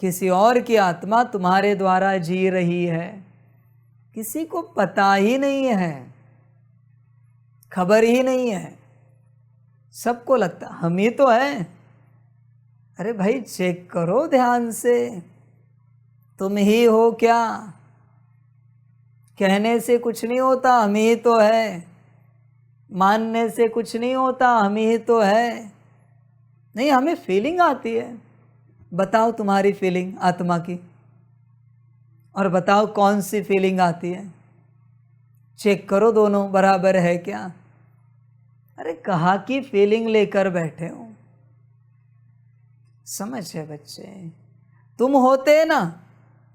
किसी और की आत्मा तुम्हारे द्वारा जी रही है, किसी को पता ही नहीं है, खबर ही नहीं है। सबको लगता हम ही तो हैं। अरे भाई चेक करो ध्यान से, तुम ही हो क्या? कहने से कुछ नहीं होता, हम ही तो है। मानने से कुछ नहीं होता, हम ही तो है। नहीं, हमें फीलिंग आती है। बताओ तुम्हारी फीलिंग आत्मा की, और बताओ कौन सी फीलिंग आती है। चेक करो दोनों बराबर है क्या। अरे कहाँ की फीलिंग लेकर बैठे हो। समझ है बच्चे? तुम होते ना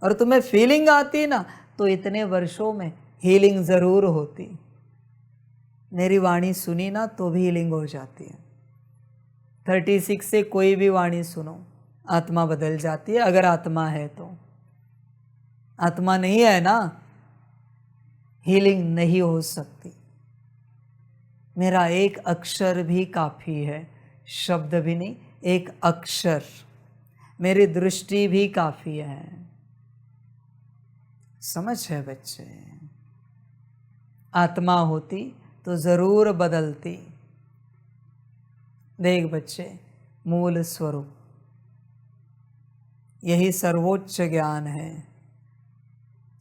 और तुम्हें फीलिंग आती ना, तो इतने वर्षों में हीलिंग जरूर होती। मेरी वाणी सुनी ना तो भी हीलिंग हो जाती है। 36 से कोई भी वाणी सुनो, आत्मा बदल जाती है, अगर आत्मा है तो। आत्मा नहीं है ना, हीलिंग नहीं हो सकती। मेरा एक अक्षर भी काफी है, शब्द भी नहीं, एक अक्षर। मेरी दृष्टि भी काफी है। समझ है बच्चे? आत्मा होती तो जरूर बदलती। देख बच्चे, मूल स्वरूप यही सर्वोच्च ज्ञान है।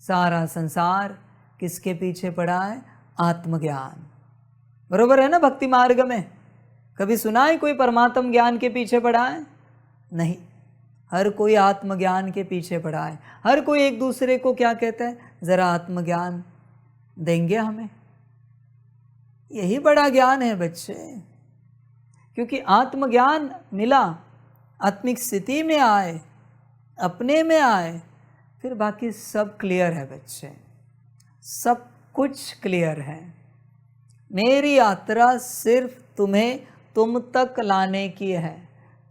सारा संसार किसके पीछे पड़ा है? आत्मज्ञान। बरोबर है ना? भक्ति मार्ग में कभी सुना है कोई परमात्म ज्ञान के पीछे पड़ा है? नहीं, हर कोई आत्मज्ञान के पीछे पड़ा है। हर कोई एक दूसरे को क्या कहता है? जरा आत्मज्ञान देंगे हमें। यही बड़ा ज्ञान है बच्चे, क्योंकि आत्मज्ञान मिला, आत्मिक स्थिति में आए, अपने में आए, फिर बाकी सब क्लियर है बच्चे, सब कुछ क्लियर है। मेरी यात्रा सिर्फ तुम्हें तुम तक लाने की है,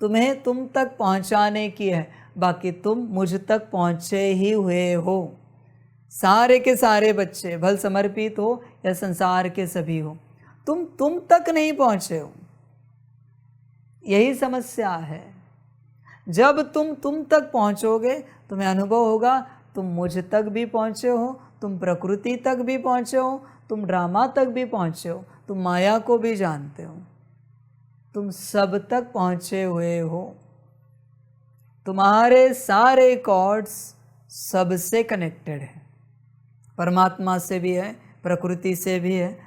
तुम्हें तुम तक पहुंचाने की है, बाकी तुम मुझ तक पहुंचे ही हुए हो। सारे के सारे बच्चे, भल समर्पित हो या संसार के सभी हो, तुम तक नहीं पहुंचे हो। यही समस्या है। जब तुम तक पहुंचोगे, तुम्हें अनुभव होगा तुम मुझ तक भी पहुंचे हो, तुम प्रकृति तक भी पहुंचे हो, तुम ड्रामा तक भी पहुंचे हो, तुम माया को भी जानते हो, तुम सब तक पहुंचे हुए हो। तुम्हारे सारे कॉर्ड्स सबसे कनेक्टेड है, परमात्मा से भी है, प्रकृति से भी है,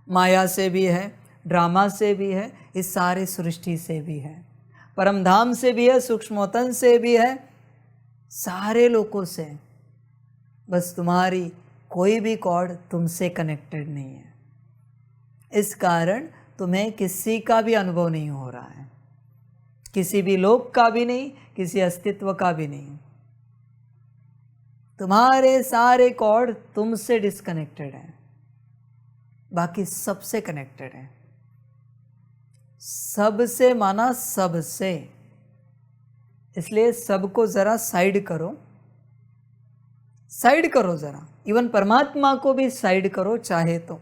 माया से भी है, ड्रामा से भी है, इस सारी सृष्टि से भी है, परमधाम से भी है, सूक्ष्मोतन से भी है, सारे लोगों से। बस तुम्हारी कोई भी कॉर्ड तुमसे कनेक्टेड नहीं है, इस कारण तुम्हें किसी का भी अनुभव नहीं हो रहा है, किसी भी लोक का भी नहीं, किसी अस्तित्व का भी नहीं। तुम्हारे सारे कॉर्ड तुमसे डिस्कनेक्टेड हैं, बाकी सबसे कनेक्टेड है। सबसे माना सबसे, इसलिए सबको जरा साइड करो, साइड करो जरा, इवन परमात्मा को भी साइड करो चाहे तो।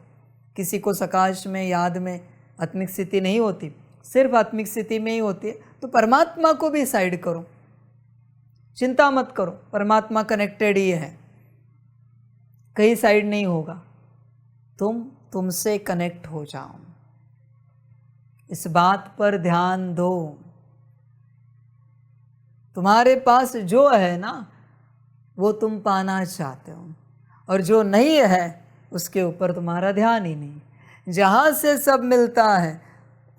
किसी को सकाश में, याद में आत्मिक स्थिति नहीं होती, सिर्फ आत्मिक स्थिति में ही होती है, तो परमात्मा को भी साइड करो, चिंता मत करो, परमात्मा कनेक्टेड ही है, कहीं साइड नहीं होगा। तुमसे कनेक्ट हो जाओ, इस बात पर ध्यान दो। तुम्हारे पास जो है ना वो तुम पाना चाहते हो, और जो नहीं है उसके ऊपर तुम्हारा ध्यान ही नहीं। जहाँ से सब मिलता है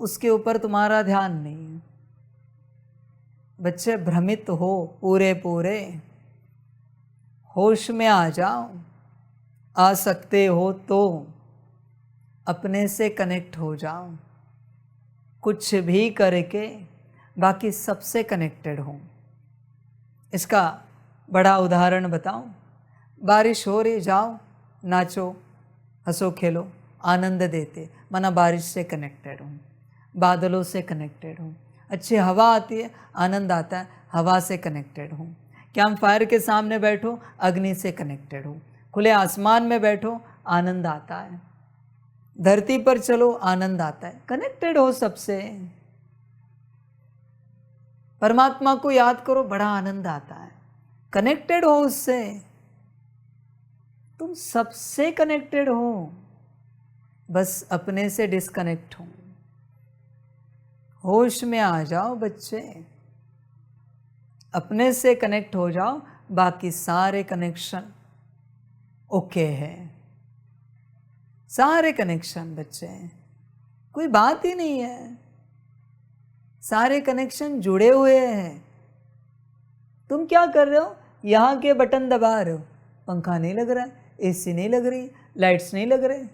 उसके ऊपर तुम्हारा ध्यान नहीं। बच्चे भ्रमित हो पूरे पूरे, होश में आ जाओ, आ सकते हो तो अपने से कनेक्ट हो जाओ, कुछ भी करके बाकी सबसे कनेक्टेड हो। इसका बड़ा उदाहरण बताऊं, बारिश हो रही, जाओ नाचो, हंसो खेलो, आनंद देते, माना बारिश से कनेक्टेड हूँ, बादलों से कनेक्टेड हूँ। अच्छी हवा आती है, आनंद आता है, हवा से कनेक्टेड हूँ। कैंप फायर के सामने बैठो, अग्नि से कनेक्टेड हूँ। खुले आसमान में बैठो, आनंद आता है। धरती पर चलो, आनंद आता है। कनेक्टेड हो सबसे। परमात्मा को याद करो, बड़ा आनंद आता है, कनेक्टेड हो उससे। तुम सबसे कनेक्टेड हो, बस अपने से डिस्कनेक्ट हो। होश में आ जाओ बच्चे, अपने से कनेक्ट हो जाओ, बाकी सारे कनेक्शन ओके है। सारे कनेक्शन बच्चे, कोई बात ही नहीं है, सारे कनेक्शन जुड़े हुए हैं। तुम क्या कर रहे हो? यहाँ के बटन दबा रहे हो, पंखा नहीं लग रहा है, एसी नहीं लग रही, लाइट्स नहीं लग रहे।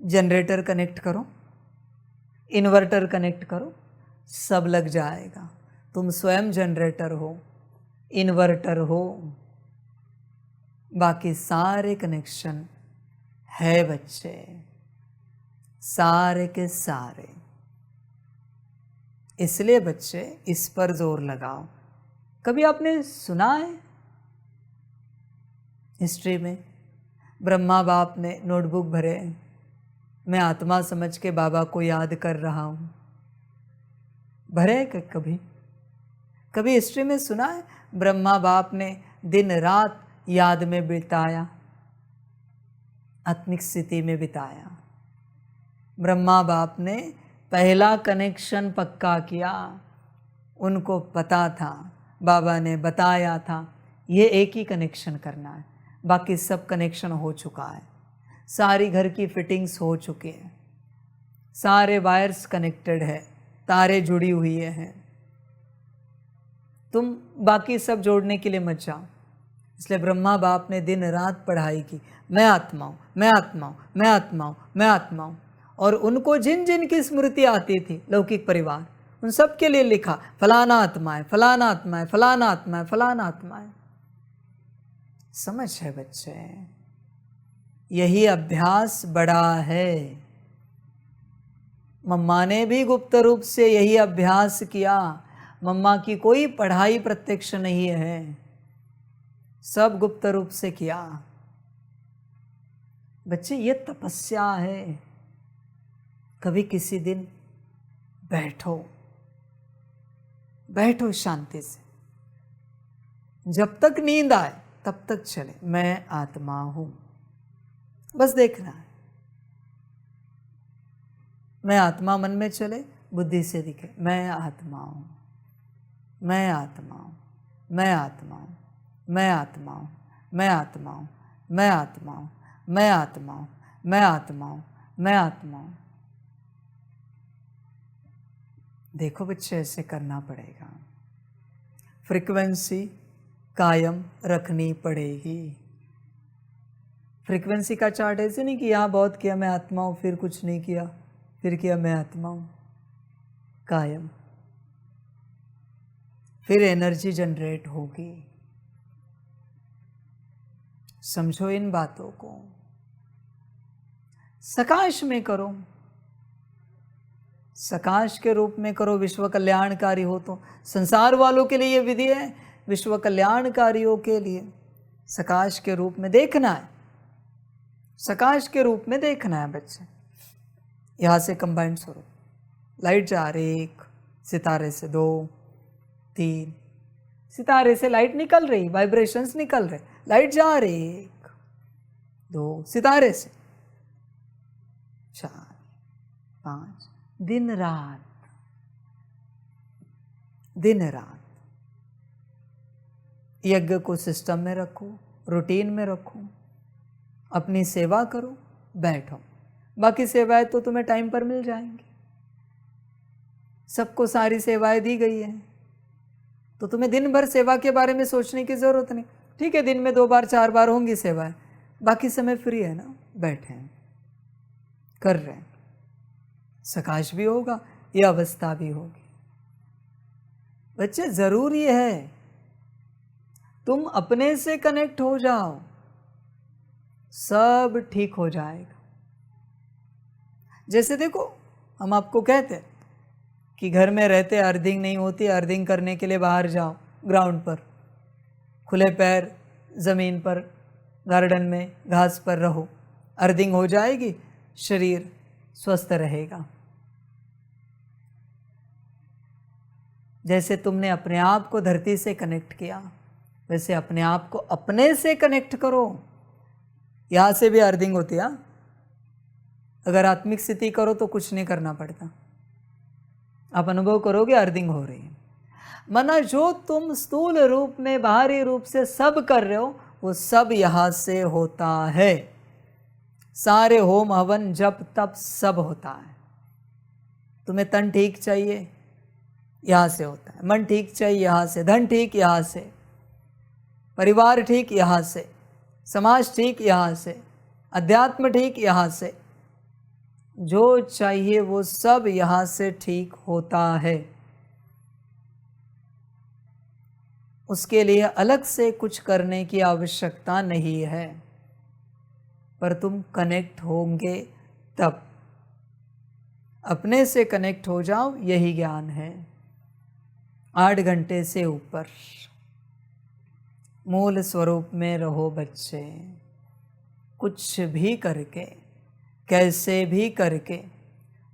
जनरेटर कनेक्ट करो, इन्वर्टर कनेक्ट करो, सब लग जाएगा। तुम स्वयं जनरेटर हो, इन्वर्टर हो, बाकी सारे कनेक्शन है बच्चे, सारे के सारे। इसलिए बच्चे इस पर जोर लगाओ। कभी आपने सुना है हिस्ट्री में ब्रह्मा बाप ने नोटबुक भरे, मैं आत्मा समझ के बाबा को याद कर रहा हूँ, भरे कभी? कभी हिस्ट्री में सुना है ब्रह्मा बाप ने दिन रात याद में बिताया, आत्मिक स्थिति में बिताया? ब्रह्मा बाप ने पहला कनेक्शन पक्का किया, उनको पता था, बाबा ने बताया था, ये एक ही कनेक्शन करना है, बाकी सब कनेक्शन हो चुका है। सारी घर की फिटिंग्स हो चुकी है, सारे वायर्स कनेक्टेड है, तारे जुड़ी हुई हैं। तुम बाकी सब जोड़ने के लिए मत जाओ। इसलिए ब्रह्मा बाप ने दिन रात पढ़ाई की, मैं आत्मा हूँ, मैं आत्मा हूँ, मैं आत्मा हूँ, मैं आत्मा हूँ। और उनको जिन जिन की स्मृति आती थी, लौकिक परिवार, उन सब के लिए लिखा, फलाना आत्मा है, फलाना आत्मा है, फलाना आत्मा है, फलाना आत्मा है। समझ है बच्चे? यही अभ्यास बड़ा है। मम्मा ने भी गुप्त रूप से यही अभ्यास किया। मम्मा की कोई पढ़ाई प्रत्यक्ष नहीं है, सब गुप्त रूप से किया। बच्चे ये तपस्या है। कभी किसी दिन बैठो, बैठो शांति से, जब तक नींद आए तब तक चले, मैं आत्मा हूं, बस देखना है। मैं आत्मा मन में चले, बुद्धि से दिखे मैं आत्मा हूँ, मैं आत्मा हूँ, मैं आत्मा हूँ, मैं आत्मा हूँ, मैं आत्मा हूँ, मैं आत्मा हूँ, मैं आत्मा हूँ, मैं आत्मा हूँ, मैं आत्मा हूँ। देखो बच्चे, ऐसे करना पड़ेगा, फ्रीक्वेंसी कायम रखनी पड़ेगी। फ्रीक्वेंसी का चार्ट ऐसे नहीं कि यहाँ बहुत किया मैं आत्मा हूँ, फिर कुछ नहीं किया, फिर किया मैं आत्मा हूँ, कायम। फिर एनर्जी जनरेट होगी। समझो इन बातों को, सकाश में करो, सकाश के रूप में करो, विश्व कल्याणकारी हो। तो संसार वालों के लिए ये विधि है, विश्व कल्याणकारियों के लिए सकाश के रूप में देखना है, सकाश के रूप में देखना है बच्चे। यहाँ से कंबाइंड स्वरूप, लाइट जा रही 1, सितारे से 2, 3, सितारे से लाइट निकल रही, वाइब्रेशंस निकल रहे, लाइट जा रही 1, 2, सितारे से 4, 5, दिन रात, दिन रात। यज्ञ को सिस्टम में रखो, रूटीन में रखो, अपनी सेवा करो, बैठो। बाकी सेवाएं तो तुम्हें टाइम पर मिल जाएंगी, सबको सारी सेवाएं दी गई है, तो तुम्हें दिन भर सेवा के बारे में सोचने की जरूरत नहीं। ठीक है, दिन में 2 बार 4 बार होंगी सेवाएं, बाकी समय फ्री है ना, बैठे हैं, कर रहे हैं, सकाश भी होगा, ये अवस्था भी होगी। बच्चे जरूरी है तुम अपने से कनेक्ट हो जाओ, सब ठीक हो जाएगा। जैसे देखो, हम आपको कहते हैं कि घर में रहते अर्थिंग नहीं होती, अर्थिंग करने के लिए बाहर जाओ, ग्राउंड पर, खुले पैर ज़मीन पर, गार्डन में घास पर रहो, अर्थिंग हो जाएगी, शरीर स्वस्थ रहेगा। जैसे तुमने अपने आप को धरती से कनेक्ट किया, वैसे अपने आप को अपने से कनेक्ट करो। यहाँ से भी अर्थिंग होती है। अगर आत्मिक स्थिति करो तो कुछ नहीं करना पड़ता, आप अनुभव करोगे अर्थिंग हो रही है। मना जो तुम स्थूल रूप में, बाहरी रूप से सब कर रहे हो, वो सब यहाँ से होता है। सारे होम हवन जप तप सब होता है। तुम्हें तन ठीक चाहिए, यहाँ से होता है। मन ठीक चाहिए, यहाँ से। धन ठीक, यहाँ से। परिवार ठीक, यहाँ से। समाज ठीक, यहाँ से। अध्यात्म ठीक, यहाँ से। जो चाहिए वो सब यहाँ से ठीक होता है। उसके लिए अलग से कुछ करने की आवश्यकता नहीं है, पर तुम कनेक्ट होंगे तब। अपने से कनेक्ट हो जाओ, यही ज्ञान है। 8 घंटे से ऊपर मूल स्वरूप में रहो बच्चे, कुछ भी करके, कैसे भी करके,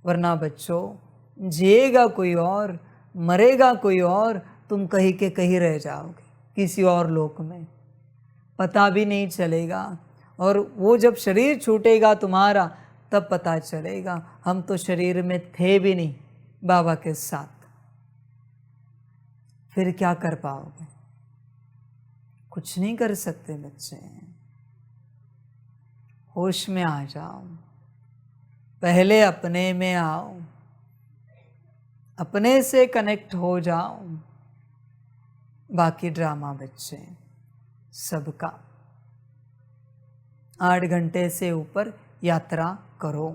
वरना बच्चों जिएगा कोई और, मरेगा कोई और, तुम कहीं के कहीं रह जाओगे किसी और लोक में, पता भी नहीं चलेगा। और वो जब शरीर छूटेगा तुम्हारा, तब पता चलेगा हम तो शरीर में थे भी नहीं बाबा के साथ। फिर क्या कर पाओगे? कुछ नहीं कर सकते बच्चे। होश में आ जाओ, पहले अपने में आओ, अपने से कनेक्ट हो जाओ, बाकी ड्रामा बच्चे सबका। 8 घंटे से ऊपर यात्रा करो,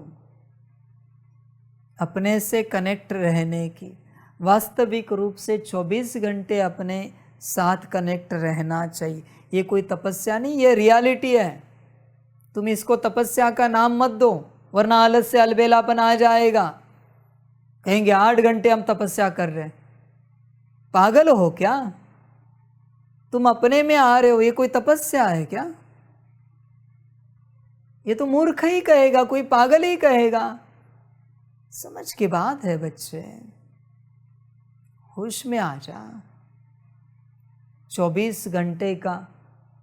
अपने से कनेक्ट रहने की। वास्तविक रूप से 24 घंटे अपने साथ कनेक्ट रहना चाहिए। ये कोई तपस्या नहीं, ये रियलिटी है। तुम इसको तपस्या का नाम मत दो, वरना आलस से अलबेलापन आ जाएगा। कहेंगे 8 घंटे हम तपस्या कर रहे हैं। पागल हो क्या? तुम अपने में आ रहे हो, ये कोई तपस्या है क्या? ये तो मूर्ख ही कहेगा, कोई पागल ही कहेगा। समझ की बात है बच्चे, होश में आ जा। 24 घंटे का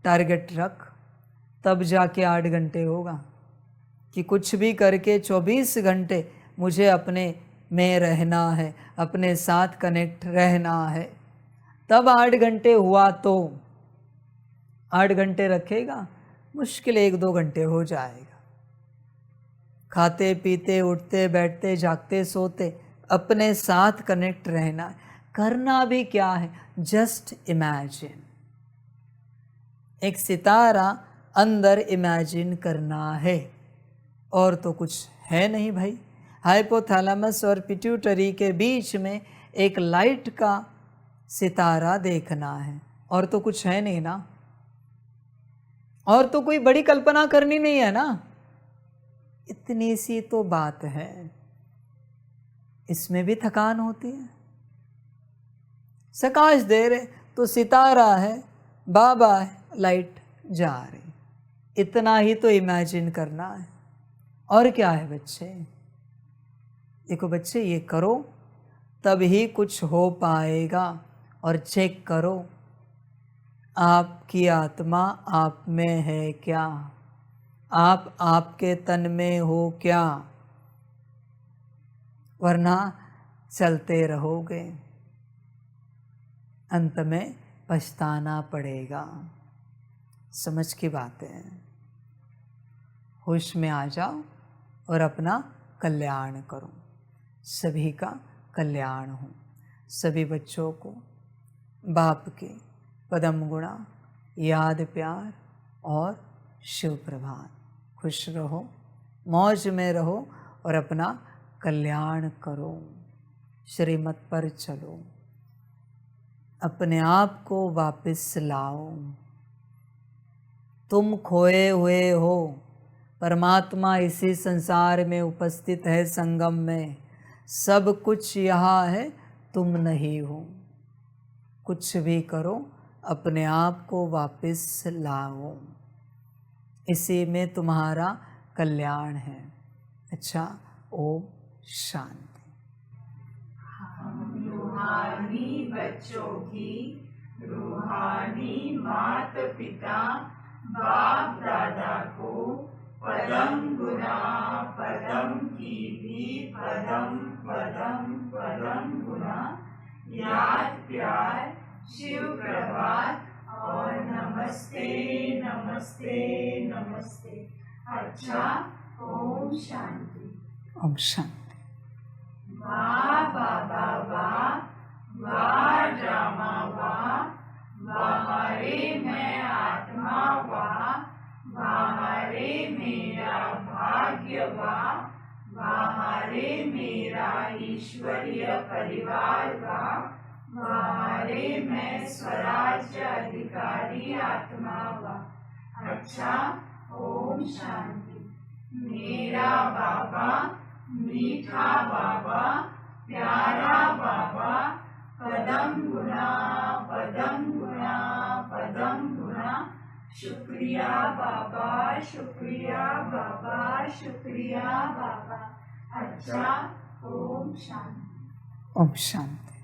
टारगेट रख, तब जाके 8 घंटे होगा। कि कुछ भी करके 24 घंटे मुझे अपने में रहना है, अपने साथ कनेक्ट रहना है। तब 8 घंटे हुआ तो 8 घंटे रखेगा, मुश्किल 1-2 घंटे हो जाएगा। खाते पीते उठते बैठते जागते सोते अपने साथ कनेक्ट रहना है। करना भी क्या है, जस्ट इमेजिन। एक सितारा अंदर इमेजिन करना है, और तो कुछ है नहीं भाई। हाइपोथैलेमस और पिट्यूटरी के बीच में एक लाइट का सितारा देखना है, और तो कुछ है नहीं ना। और तो कोई बड़ी कल्पना करनी नहीं है ना, इतनी सी तो बात है। इसमें भी थकान होती है। प्रकाश दे रहे तो सितारा है, बाबा है, लाइट जा रही, इतना ही तो इमेजिन करना है। और क्या है बच्चे? देखो बच्चे, ये करो तब ही कुछ हो पाएगा। और चेक करो आपकी आत्मा आप में है क्या, आप आपके तन में हो क्या, वरना चलते रहोगे, अंत में पछताना पड़ेगा। समझ की बात है। होश में आ जाओ और अपना कल्याण करो, सभी का कल्याण हो। सभी बच्चों को बाप के पदम गुणा याद प्यार और शिव प्रभात। खुश रहो, मौज में रहो और अपना कल्याण करो। श्रीमत पर चलो, अपने आप को वापस लाओ। तुम खोए हुए हो, परमात्मा इसी संसार में उपस्थित है, संगम में। सब कुछ यहाँ है, तुम नहीं हो। कुछ भी करो, अपने आप को वापस लाओ, इसी में तुम्हारा कल्याण है। अच्छा, ओम शांति। हम रूहानी बच्चों की, रूहानी माता पिता बाप दादा को पदम गुना पदम की भी पदम पदम पदम गुना याद प्यार शिव प्रभात और नमस्ते नमस्ते नमस्ते। अच्छा, ओम शांति। ओम शांति। वाह बाबा वाह, वाह ड्रामा वाह, वाह रे मैं आत्मा वाह, वाह रे मेरा भाग्य वाह, वाह रे मेरा ईश्वरीय परिवार वाह, वाह रे मैं स्वराज्य अधिकारी आत्मा वाह। अच्छा, ओम शांति। मेरा बाबा मीठा बाबा, प्यारा बाबा, पदम गुना पदम गुना पदम गुना। शुक्रिया बाबा, शुक्रिया बाबा, शुक्रिया बाबा। अच्छा, ओम शांति। ओम शांति।